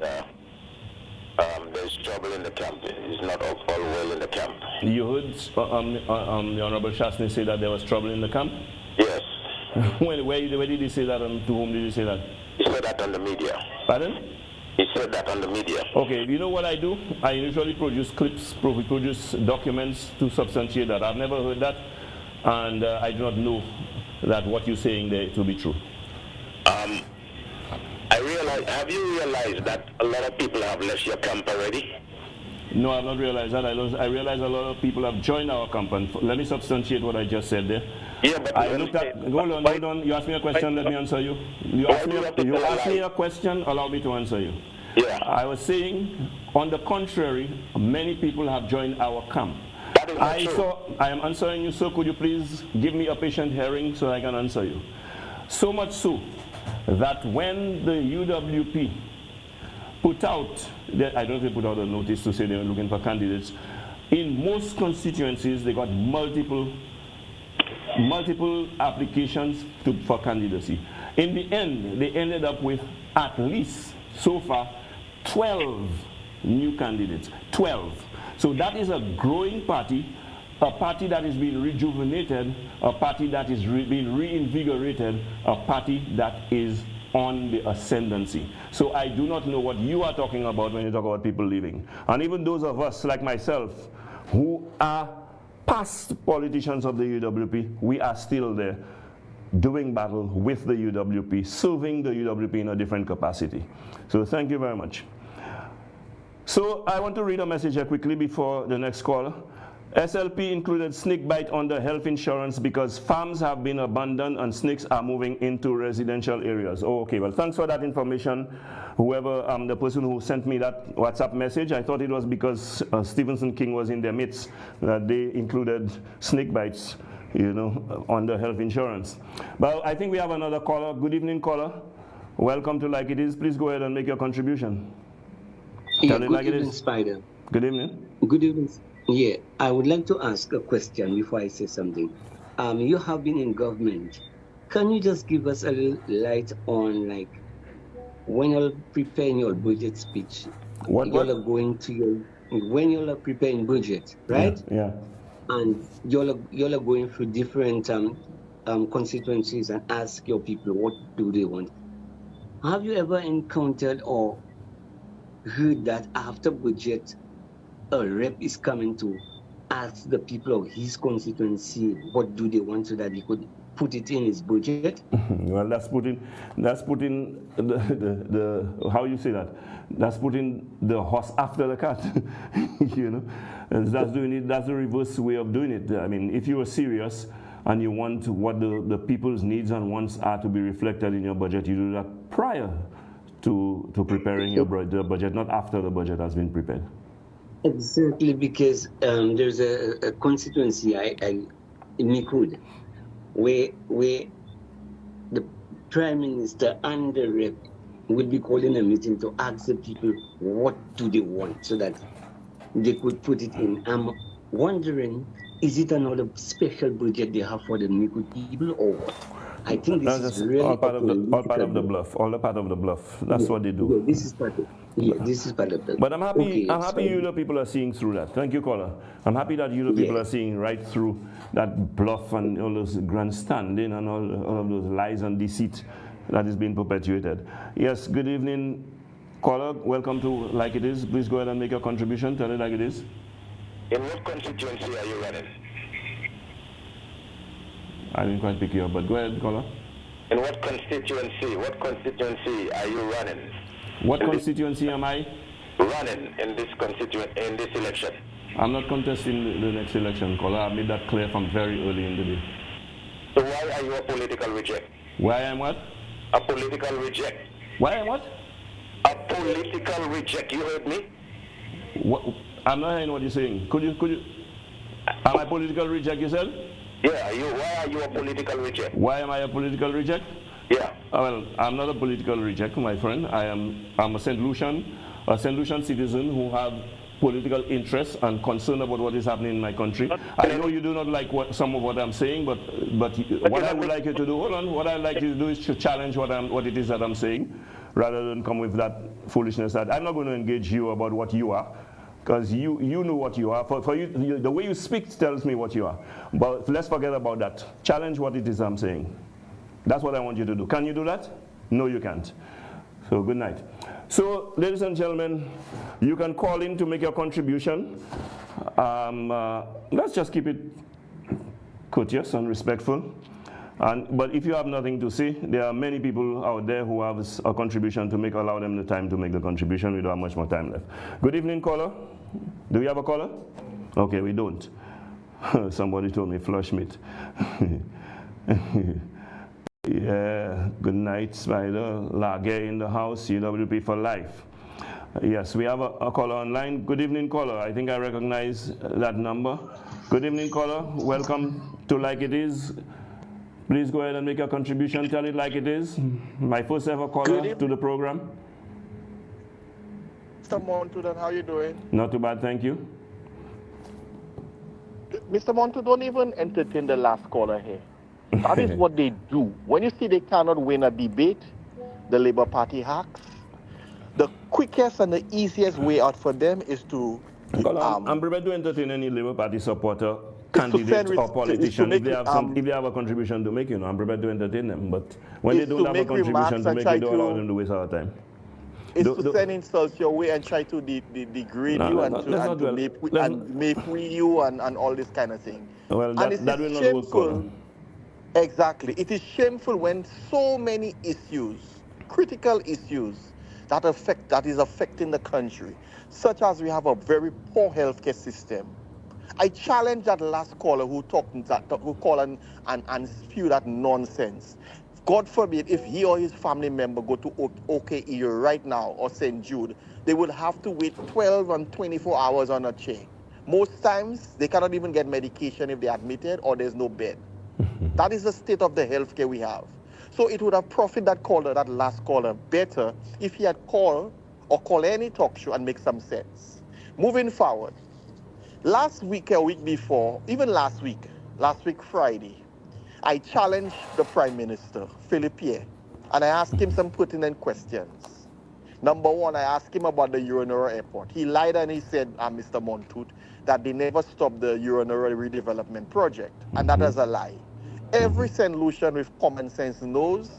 there's trouble in the camp. It's not all well in the camp. You heard the Honorable Shastley say that there was trouble in the camp? Yes. Where did he say that, and to whom did he say that? He said that on the media. Pardon? He said that on the media. Okay, you know what I do? I usually produce clips, produce documents to substantiate that. I've never heard that, and I do not know that what you're saying there to be true. Have you realized that a lot of people have left your camp already? No, I've not realized that. I realize a lot of people have joined our camp, and let me substantiate what I just said there. Yeah, but I looked at. Hold on. You asked me a question. Let me answer you. You asked me a question. Allow me to answer you. Yeah. I was saying, on the contrary, many people have joined our camp. That is not true. I am answering you, so could you please give me a patient hearing so I can answer you? So much so that when the UWP put out, I don't know if they put out a notice to say they were looking for candidates, in most constituencies they got multiple applications for candidacy. In the end, they ended up with at least, so far, 12 new candidates. 12. So that is a growing party, a party that is being rejuvenated, a party that is being reinvigorated, a party that is on the ascendancy. So I do not know what you are talking about when you talk about people leaving. And even those of us, like myself, who are past politicians of the UWP, we are still there doing battle with the UWP, serving the UWP in a different capacity. So thank you very much. So I want to read a message here quickly before the next caller. SLP included snake bite under health insurance because farms have been abandoned and snakes are moving into residential areas. Oh, okay, well, thanks for that information. Whoever, the person who sent me that WhatsApp message, I thought it was because Stephenson King was in their midst that they included snake bites, under health insurance. But I think we have another caller. Good evening, caller. Welcome to Like It Is. Please go ahead and make your contribution. Yeah, good evening, Spider. Good evening. Good evening. Yeah, I would like to ask a question before I say something. You have been in government. Can you just give us a little light on, like, when you're preparing your budget speech, when you're preparing budget, right? Yeah. And you're going through different constituencies and ask your people what do they want. Have you ever encountered or heard that after budget, a rep is coming to ask the people of his constituency what do they want so that he could put it in his budget? Well, that's putting the how you say that? That's putting the horse after the cat, And that's doing it. That's the reverse way of doing it. I mean, if you are serious and you want what the people's needs and wants are to be reflected in your budget, you do that prior to preparing the budget, not after the budget has been prepared. Exactly, because there's a constituency in Mikud where the Prime Minister and the rep would be calling a meeting to ask the people what do they want so that they could put it in. I'm wondering, is it another special budget they have for the Mikud people or what? I think this is really all part of the bluff. All a part of the bluff. That's what they do. Yeah, this is part of. Yeah, this is part of the. But I'm happy. Okay, I'm happy you people are seeing through that. Thank you, caller. I'm happy that you people are seeing right through that bluff and all those grandstanding and all of those lies and deceit that is being perpetuated. Yes. Good evening, caller. Welcome to Like It Is. Please go ahead and make your contribution. Tell it like it is. In what constituency are you running? I didn't quite pick you up, but go ahead, caller. In what constituency? What constituency are you running? What constituency am I? Running in this election. I'm not contesting the next election, caller. I made that clear from very early in the day. So why are you a political reject? Why am what? A political reject. Why am what? A political reject. You heard me? What? I'm not hearing what you're saying. Could you? Am I political reject, you said? Yeah, why are you a political reject? Why am I a political reject? Yeah. Well, I'm not a political reject, my friend. I'm a Saint Lucian citizen who have political interest and concern about what is happening in my country. I know you do not like some of what I'm saying, but what I would like you to do, hold on, what I'd like you to do is to challenge what it is that I'm saying, rather than come with that foolishness that I'm not going to engage you about what you are, because you know what you are. For you, the way you speak tells me what you are. But let's forget about that. Challenge what it is I'm saying. That's what I want you to do. Can you do that? No, you can't. So good night. So, ladies and gentlemen, you can call in to make your contribution. Let's just keep it courteous and respectful. But if you have nothing to say, there are many people out there who have a contribution to make. Allow them the time to make the contribution. We don't have much more time left. Good evening, caller. Do we have a caller? Okay, we don't. Somebody told me flush meat. Yeah, good night, Spider. Lager in the house, UWP for life. Yes, we have a caller online. Good evening, caller. I think I recognize that number. Good evening, caller. Welcome to Like It Is. Please go ahead and make your contribution. Tell it like it is. My first ever caller to the program. Mr. Montoute, how are you doing? Not too bad, thank you. Mr. Montoute, don't even entertain the last caller here. That is what they do. When you see they cannot win a debate, the Labour Party hacks, the quickest and the easiest way out for them is to... I'm prepared to entertain any Labour Party supporter, candidate or politician if they have a contribution to make, I'm prepared to entertain them. But when they don't have a contribution to make, we don't allow them to waste our time. It's to send insults your way and try to degrade you and make you and all this kind of thing. Well, that will not work, Colin. Exactly. It is shameful when so many issues, critical issues, that is affecting the country, such as we have a very poor healthcare system. I challenge that last caller who called and spew that nonsense. God forbid if he or his family member go to OKE right now or St. Jude, they would have to wait 12 and 24 hours on a chair. Most times they cannot even get medication if they're admitted or there's no bed. That is the state of the healthcare we have. So it would have profited that last caller, better if he had called or call any talk show and make some sense. Moving forward, last week, a week before, even last week Friday, I challenged the Prime Minister, Philippe, and I asked him some pertinent questions. Number one, I asked him about the Urinora Airport. He lied and he said, Mr. Montoute, that they never stopped the Urinora redevelopment project, and that is a lie. Every Saint Lucian with common sense knows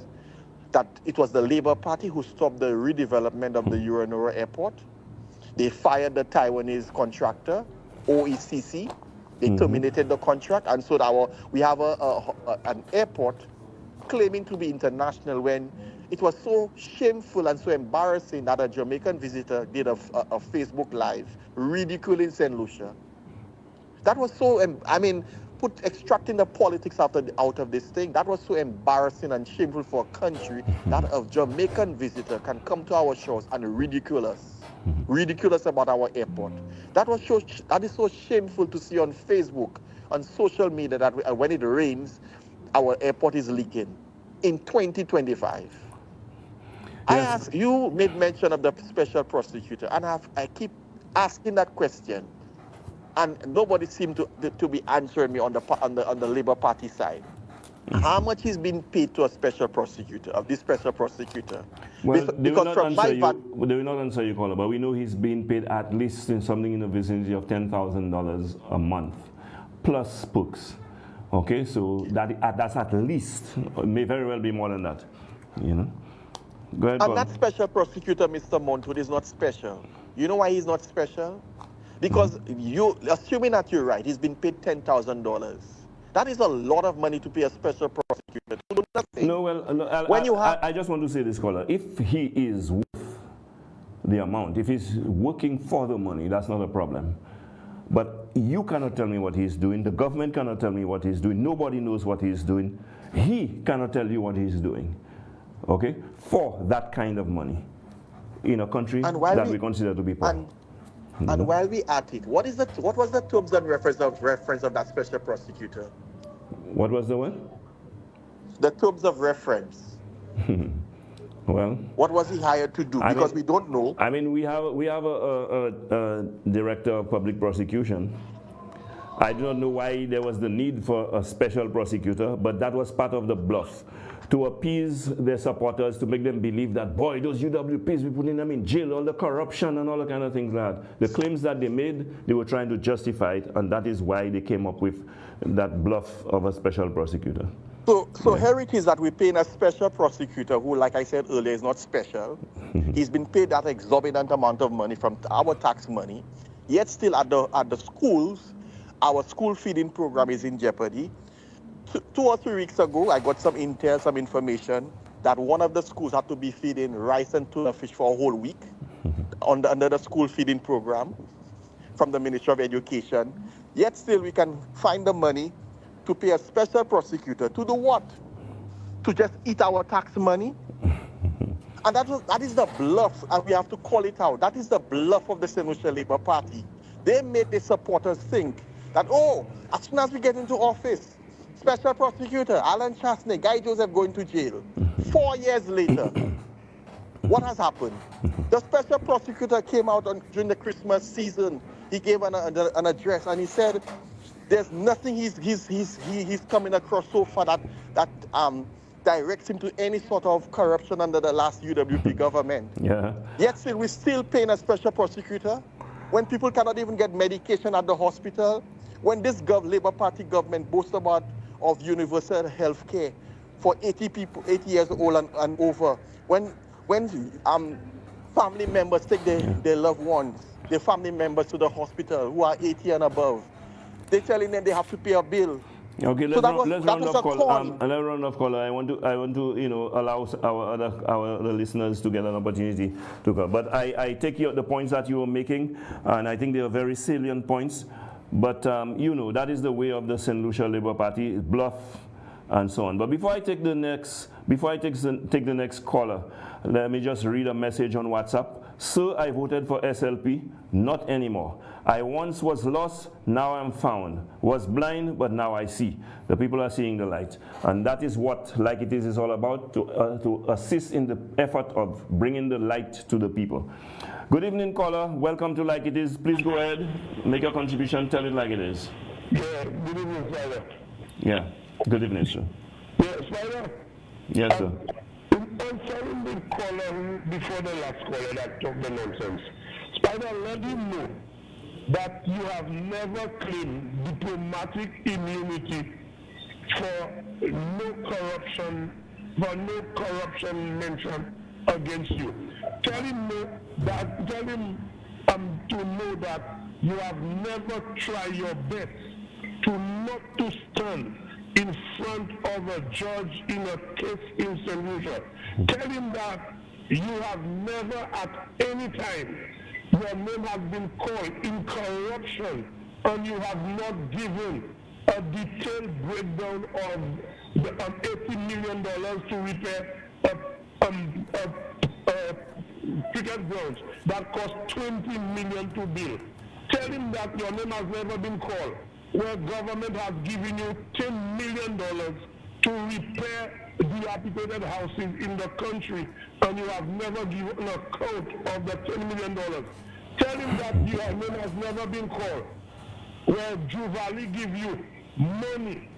that it was the Labour Party who stopped the redevelopment of the Urinora Airport. They fired the Taiwanese contractor, OECC. They terminated the contract, and so we have an airport claiming to be international when it was so shameful and so embarrassing that a Jamaican visitor did a Facebook Live ridiculing Saint Lucia. That was so, extracting the politics out of this thing, that was so embarrassing and shameful for a country that a Jamaican visitor can come to our shores and ridicule us about our airport. That is so shameful to see on Facebook, on social media, that when it rains, our airport is leaking in 2025. Yes. I ask, you made mention of the special prosecutor, and I keep asking that question, and nobody seemed to be answering me on the Labour Party side. How much is being paid to a special prosecutor, of this special prosecutor? Well, they will not answer you, caller, but we know he's being paid at least something in the vicinity of $10,000 a month, plus books. Okay, so that's at least. It may very well be more than that. Go ahead, and that special prosecutor, Mr. Montoute, is not special. You know why he's not special? Because assuming that you're right, he's been paid $10,000. That is a lot of money to pay a special prosecutor. No, well, I just want to say this, caller. If he is worth the amount. If he's working for the money, that's not a problem. But you cannot tell me what he's doing. The government cannot tell me what he's doing. Nobody knows what he's doing. He cannot tell you what he's doing, okay, for that kind of money in a country that we consider to be poor. And while we at it, what was the terms and reference of that special prosecutor? What was the what? The terms of reference. Well, what was he hired to do? Because we don't know. I mean, we have a director of public prosecution. I do not know why there was the need for a special prosecutor, but that was part of the bluff, to appease their supporters, to make them believe that, boy, those UWPs, we putting them in jail, all the corruption and all the kind of things like that. The claims that they made, they were trying to justify it, and that is why they came up with that bluff of a special prosecutor. So here it is that we're paying a special prosecutor who, like I said earlier, is not special. He's been paid that exorbitant amount of money from our tax money, yet still at the schools, our school feeding program is in jeopardy. 2 or 3 weeks ago, I got some intel, some information that one of the schools had to be feeding rice and tuna fish for a whole week under the school feeding program from the Ministry of Education. Yet still we can find the money to pay a special prosecutor to do what? To just eat our tax money? And that is the bluff, and we have to call it out. That is the bluff of the Saint Lucia Labour Party. They made the supporters think that, oh, as soon as we get into office, special prosecutor, Alan Chasney, Guy Joseph going to jail. 4 years later, what has happened? The special prosecutor came out during the Christmas season. He gave an address, and he said, there's nothing he's coming across so far that directs him to any sort of corruption under the last UWP government. Yeah. Yet still, we're still paying a special prosecutor when people cannot even get medication at the hospital, when this Labour Party government boasts about of universal health care for 80 years old and over, when family members take their loved ones, their family members to the hospital who are 80 and above, they're telling them they have to pay a bill. Okay, let's round up caller. I want to allow our other listeners to get an opportunity to come. But I take the points that you were making, and I think they are very salient points. But that is the way of the Saint Lucia Labour Party, bluff and so on. But before I take the next caller, let me just read a message on WhatsApp. Sir, I voted for SLP, not anymore. I once was lost, now I'm found. Was blind, but now I see. The people are seeing the light. And that is what Like It Is all about, to assist in the effort of bringing the light to the people. Good evening, caller. Welcome to Like It Is. Please go ahead, make a contribution, tell it like it is. Yeah, good evening, Spider. Yeah, good evening, sir. Yeah, Spider? Yes, sir. Answering the caller before the last caller that talked the nonsense, Spider, let him know that you have never claimed diplomatic immunity for no corruption mentioned against you. Tell him to know that you have never tried your best to not to stand in front of a judge in a case in Saint Lucia. Tell him that you have never at any time your name has been called in corruption, and you have not given a detailed breakdown of the $80 million to repair cricket grounds that cost $20 million to build. Tell him that your name has never been called, where government has given you $10 million to repair dilapidated houses in the country, and you have never given an account of the $10 million. Tell him that your name has never been called, where Juvali give you money,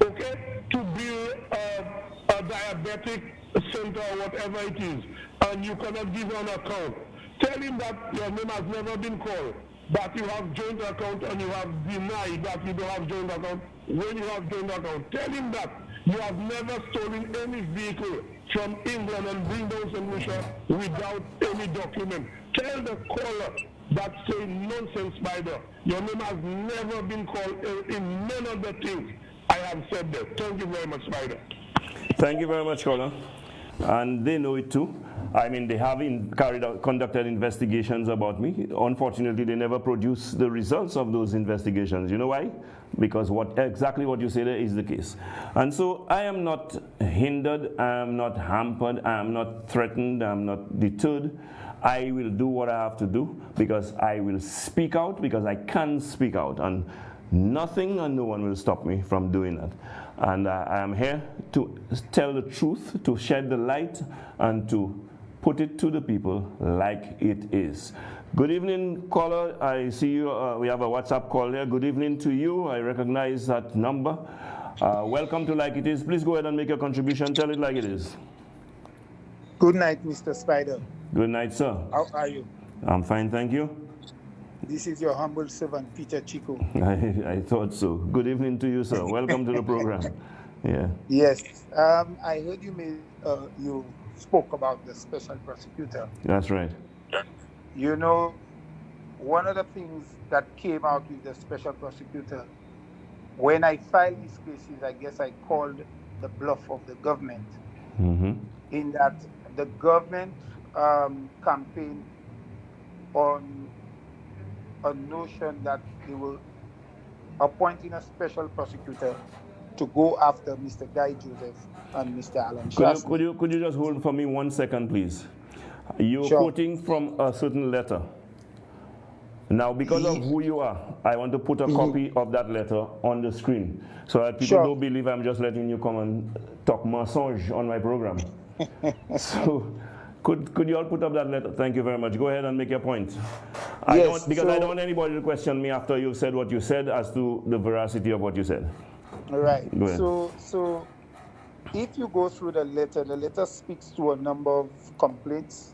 okay, to build a diabetic center or whatever it is, and you cannot give an account. Tell him that your name has never been called, that you have joint account and you have denied that you don't have joint account when you have joint account. Tell him that you have never stolen any vehicle from England and bring those in Lucia without any document. Tell the caller that say nonsense, Spider. Your name has never been called in none of the things I have said there. Thank you very much, Spider. Thank you very much, caller. And they know it too. I mean, they have conducted investigations about me. Unfortunately, they never produced the results of those investigations. You know why? Because exactly what you say there is the case. And so I am not hindered, I am not hampered, I am not threatened, I am not deterred. I will do what I have to do because I will speak out, because I can speak out. And nothing and no one will stop me from doing that. And I am here to tell the truth, to shed the light, and to put it to the people like it is. Good evening, caller. I see you. We have a WhatsApp call here. Good evening to you. I recognize that number. Welcome to Like It Is. Please go ahead and make your contribution. Tell it like it is. Good night, Mr. Spider. Good night, sir. How are you? I'm fine, thank you. This is your humble servant, Peter Chico. I thought so. Good evening to you, sir. Welcome to the program. Yeah. Yes. I heard you spoke about the special prosecutor. That's right. You know, one of the things that came out with the special prosecutor, when I filed these cases, I guess I called the bluff of the government. In that the government campaigned on a notion that they were appointing a special prosecutor to go after Mr. Guy Joseph and Mr. Alan Shastley. Could you just hold for me 1 second, please? You're quoting from a certain letter. Now, because of who you are, I want to put a copy of that letter on the screen so that people don't believe I'm just letting you come and talk mensonge on my program. So, could you all put up that letter? Thank you very much. Go ahead and make your point. I don't want anybody to question me after you've said what you said as to the veracity of what you said. All right. Go ahead. So if you go through the letter speaks to a number of complaints.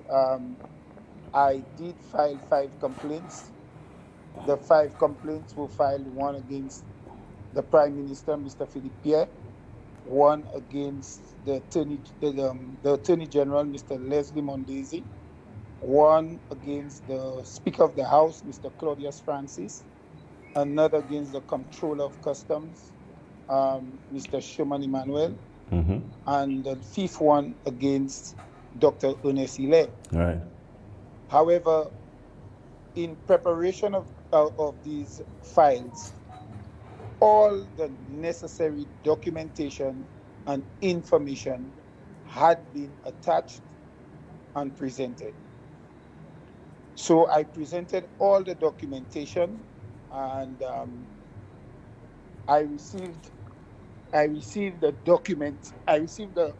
I did file 5 complaints. The 5 complaints were filed, one against the Prime Minister, Mr. Philippe Pierre, one against the Attorney General, Mr. Leslie Mondesi, one against the Speaker of the House, Mr. Claudius Francis, another against the Comptroller of Customs, Mr. Sherman Emmanuel, and the 5th one against Dr. Ernest Hilaire. Right. However, in preparation of these files, all the necessary documentation and information had been attached and presented. So I presented all the documentation, and I received the document. I received a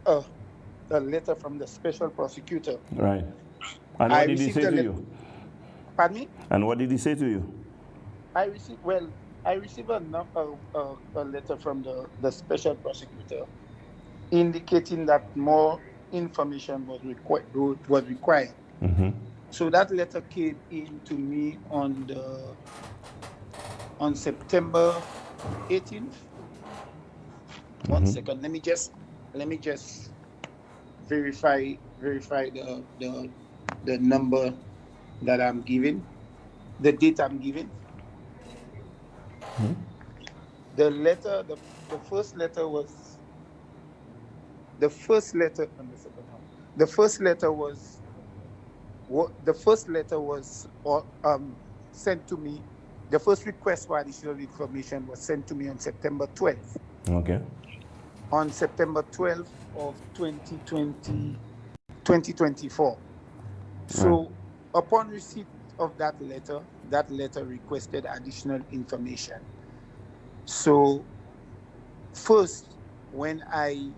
letter from the special prosecutor. Right. And what did he say to you? Pardon me? And what did he say to you? I received a letter from the special prosecutor indicating that more information was required. So that letter came in to me on September 18th. One second. Let me just verify the number that I'm giving, the date I'm giving. The letter, the first letter was sent to me. The first request for additional information was sent to me on September 12th. Okay. On September 12th of 2024. So upon receipt of that letter requested additional information. So first, when I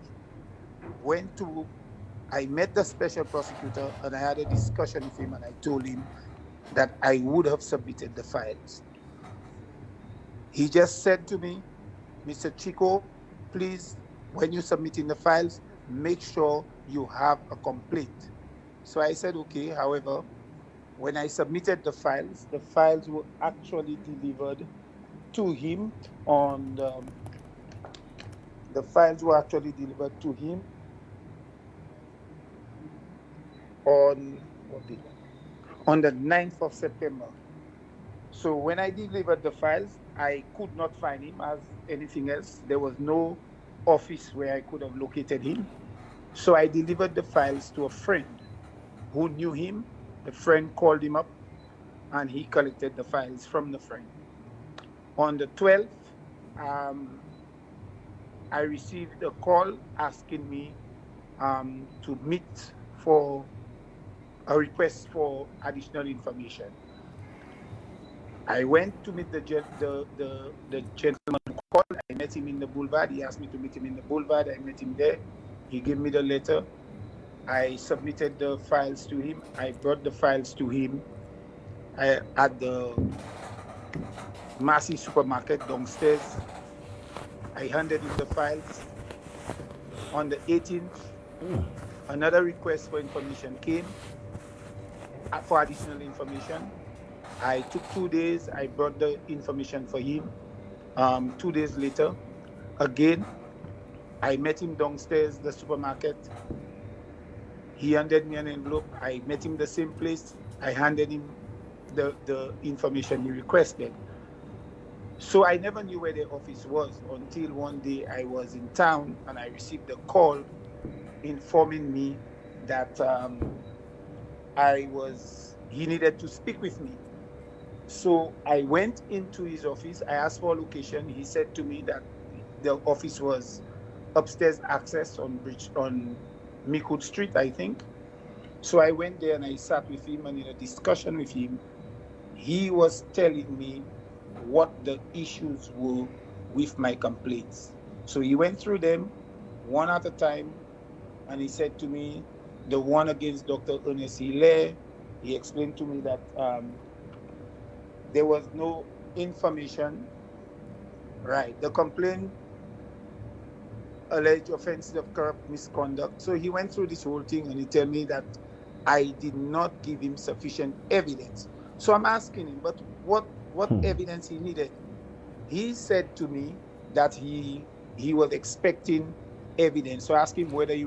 met the special prosecutor and I had a discussion with him, and I told him that I would have submitted the files. He just said to me, Mr. Chico, please, when you're submitting the files, make sure you have a complaint. So I said, okay. However, when I submitted the files were actually delivered to him on the 9th of September. So when I delivered the files, I could not find him as anything else. There was no office where I could have located him. So I delivered the files to a friend who knew him. The friend called him up and he collected the files from the friend. On the 12th, I received a call asking me to meet for a request for additional information. I went to meet the gentleman who called. I met him in the boulevard. He asked me to meet him in the boulevard. I met him there. He gave me the letter. I submitted the files to him. I brought the files to him at the Massey supermarket downstairs. I handed him the files. On the 18th, another request for information came for additional information. I took 2 days. I brought the information for him. 2 days later, again, I met him downstairs, the supermarket. He handed me an envelope. I met him the same place. I handed him the information he requested. So I never knew where the office was until one day I was in town and I received a call informing me that he needed to speak with me. So I went into his office. I asked for a location. He said to me that the office was upstairs access on Montoute Street, I think. So I went there and I sat with him, and in a discussion with him, he was telling me what the issues were with my complaints. So he went through them one at a time, and he said to me, the one against Dr. Ernest Hilaire, he explained to me that there was no information. Right. The complaint alleged offenses of corrupt misconduct. So he went through this whole thing and he told me that I did not give him sufficient evidence. So I'm asking him, but what evidence he needed? He said to me that he was expecting evidence. So I asked him whether he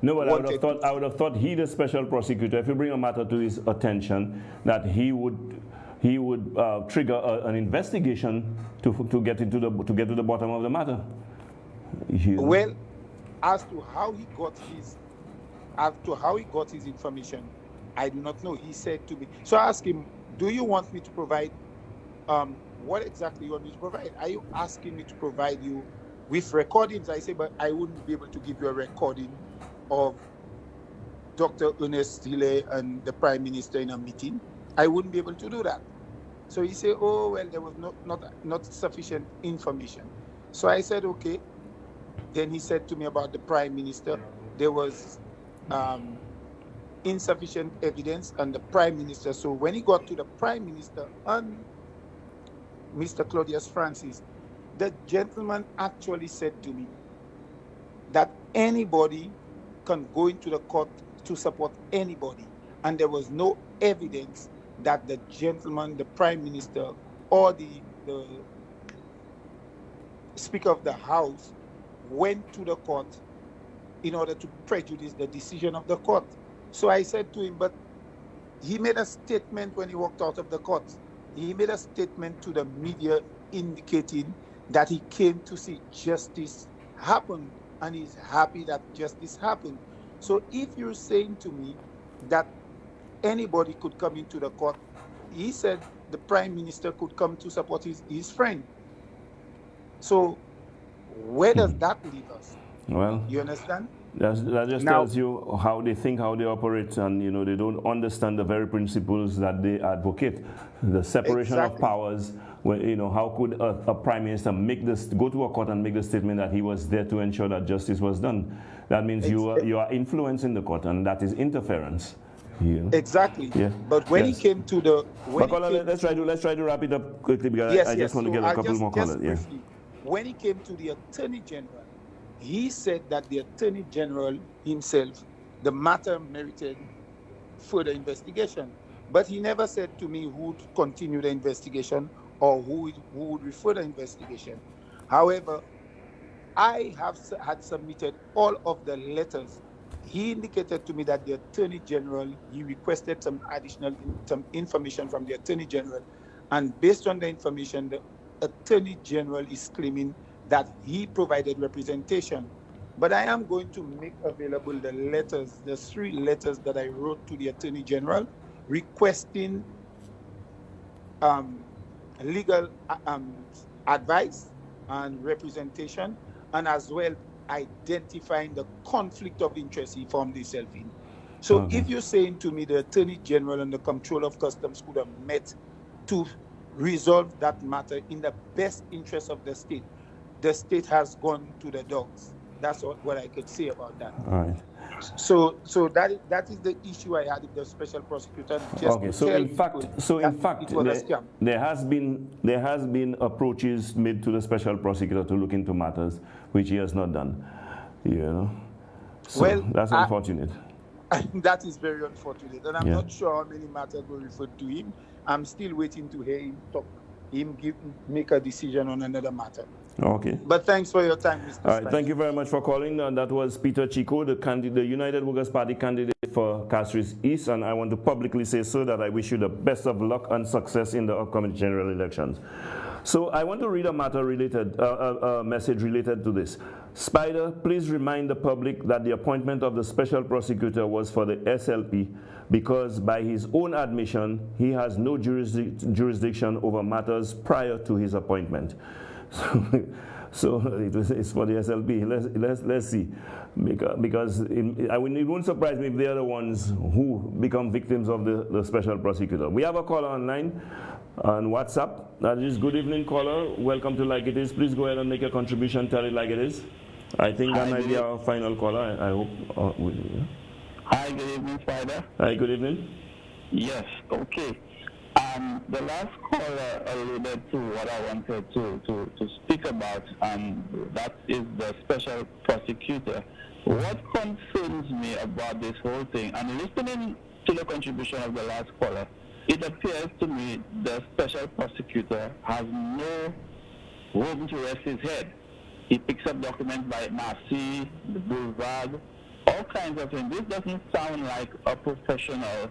No, but I would have thought he, the special prosecutor, if you bring a matter to his attention, that he would trigger an investigation to get to the bottom of the matter. Well, as to how he got his information, I do not know. He said to me. So I asked him, "Do you want me to provide? What exactly you want me to provide? Are you asking me to provide you with recordings?" I said, "But I wouldn't be able to give you a recording of Dr. Ernest Hilaire and the Prime Minister in a meeting. I wouldn't be able to do that." So he said, "Oh, well, there was not sufficient information." So I said, "Okay." Then he said to me about the Prime Minister, there was insufficient evidence on the Prime Minister. So when he got to the Prime Minister and Mr. Claudius Francis, the gentleman actually said to me that anybody can go into the court to support anybody. And there was no evidence that the gentleman, the Prime Minister, or the Speaker of the House went to the court in order to prejudice the decision of the court. So I said to him, but he made a statement when he walked out of the court. He made a statement to the media indicating that he came to see justice happen and he's happy that justice happened. So if you're saying to me that anybody could come into the court, he said the Prime Minister could come to support his friend. So where does that leave us? Well, you understand? That just tells you how they think, how they operate, and they don't understand the very principles that they advocate. The separation of powers. How could a Prime Minister go to a court and make the statement that he was there to ensure that justice was done? That means you are influencing the court, and that is interference. Exactly. Yeah. But when he came to the... let's try to wrap it up quickly because I just want to get a couple more callers. Yeah. When he came to the Attorney General, he said that the Attorney General himself, the matter merited further investigation. But he never said to me who would continue the investigation or who would refer the investigation. However, I had submitted all of the letters. He indicated to me that the Attorney General, he requested some information from the Attorney General. And based on the information, the Attorney General is claiming that he provided representation. But I am going to make available the letters, the 3 letters that I wrote to the Attorney General requesting legal advice and representation, and as well identifying the conflict of interest he found himself in. So if you're saying to me the Attorney General and the Comptroller of Customs could have met to resolve that matter in the best interest of the state has gone to the dogs. That's what I could say about that. All right. So that is the issue I had with the special prosecutor. Okay. So in fact, there has been approaches made to the special prosecutor to look into matters which he has not done. You know. So well, that's unfortunate. That is very unfortunate, and I'm not sure how many matters were referred to him. I'm still waiting to hear him talk, make a decision on another matter. Okay. But thanks for your time, Mr. All right, thank you very much for calling. That was Peter Chico, the United Workers' Party candidate for Castries East, and I want to publicly say, sir, that I wish you the best of luck and success in the upcoming general elections. So I want to read a message related to this. Spider, please remind the public that the appointment of the special prosecutor was for the SLP because by his own admission, he has no jurisdiction over matters prior to his appointment. So it's for the SLP. Let's see, because it won't surprise me if they are the ones who become victims of the special prosecutor. We have a caller online on WhatsApp. That is good evening, caller. Welcome to Like It Is. Please go ahead and make a contribution. Tell it like it is. I think that might be our final caller. I hope. Hi, good evening, Spider. Hi, good evening. Yes. Okay. The last caller alluded to what I wanted to speak about, and that is the special prosecutor. What concerns me about this whole thing, and listening to the contribution of the last caller, it appears to me the special prosecutor has no room to rest his head. He picks up documents by Marcy, the Boulevard, all kinds of things. This doesn't sound like a professional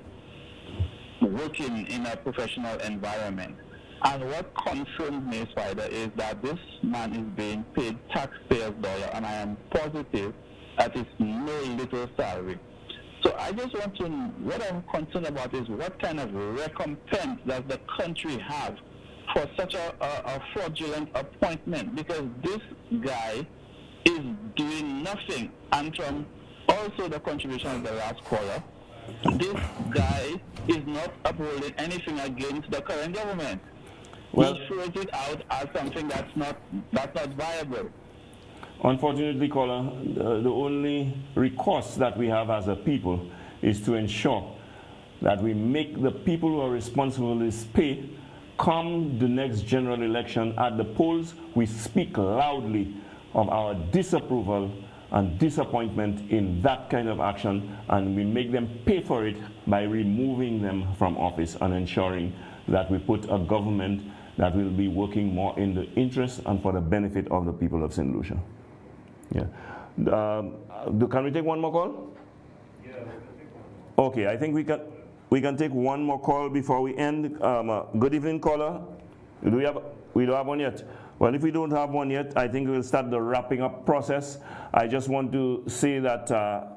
working in a professional environment. And what concerns me, Spider, is that this man is being paid taxpayers' dollars, and I am positive that it's no little salary. So I just want to, what I'm concerned about is what kind of recompense does the country have for such a fraudulent appointment? Because this guy is doing nothing. And from also the contribution of the last caller, this guy is not upholding anything against the current government. Well, he throws it out as something that's not viable. Unfortunately, caller, the only recourse that we have as a people is to ensure that we make the people who are responsible for this pay. Come the next general election at the polls, we speak loudly of our disapproval and disappointment in that kind of action, and we make them pay for it by removing them from office and ensuring that we put a government that will be working more in the interest and for the benefit of the people of Saint Lucia. Yeah. Can we take one more call? Yeah, we can take one. Okay, I think we can take one more call before we end. Good evening, caller. We don't have one yet. Well, if we don't have one yet, I think we'll start the wrapping up process. I just want to say that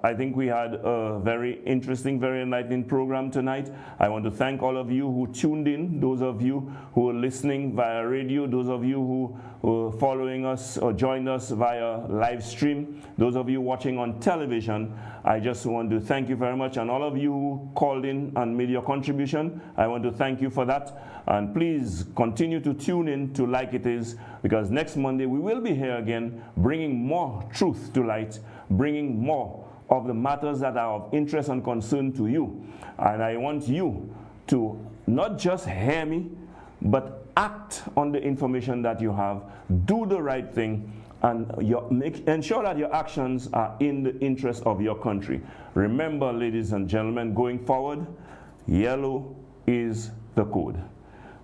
I think we had a very interesting, very enlightening program tonight. I want to thank all of you who tuned in, those of you who are listening via radio, those of you who are following us or joined us via live stream, those of you watching on television. I just want to thank you very much, and all of you who called in and made your contribution, I want to thank you for that. And please continue to tune in to Like It Is, because next Monday we will be here again, bringing more truth to light, bringing more of the matters that are of interest and concern to you. And I want you to not just hear me, but act on the information that you have, do the right thing, and ensure that your actions are in the interest of your country. Remember, ladies and gentlemen, going forward, yellow is the code.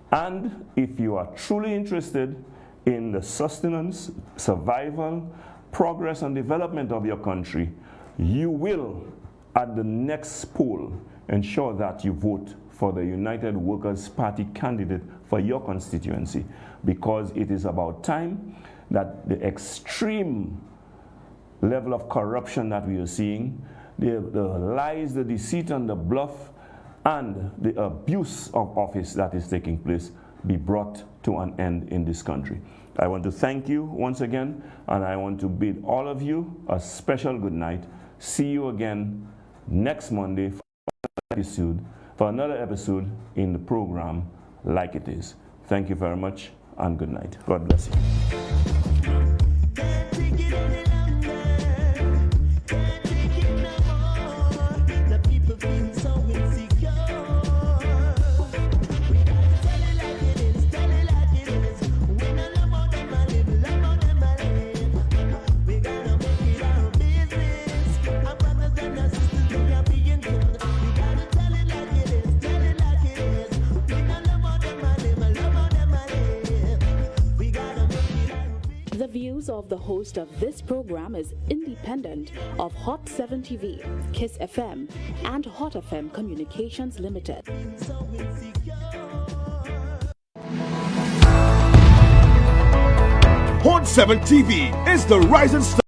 And if you are truly interested in the sustenance, survival, progress, and development of your country, you will, at the next poll, ensure that you vote for the United Workers' Party candidate for your constituency, because it is about time that the extreme level of corruption that we are seeing, the lies, the deceit, and the bluff, and the abuse of office that is taking place be brought to an end in this country. I want to thank you once again, and I want to bid all of you a special good night. See you again next Monday for another episode in the program Like It Is. Thank you very much, and good night. God bless you. The views of the host of this program is independent of Hot 7 TV, Kiss FM, and Hot FM Communications Limited. Hot 7 TV is the rising star.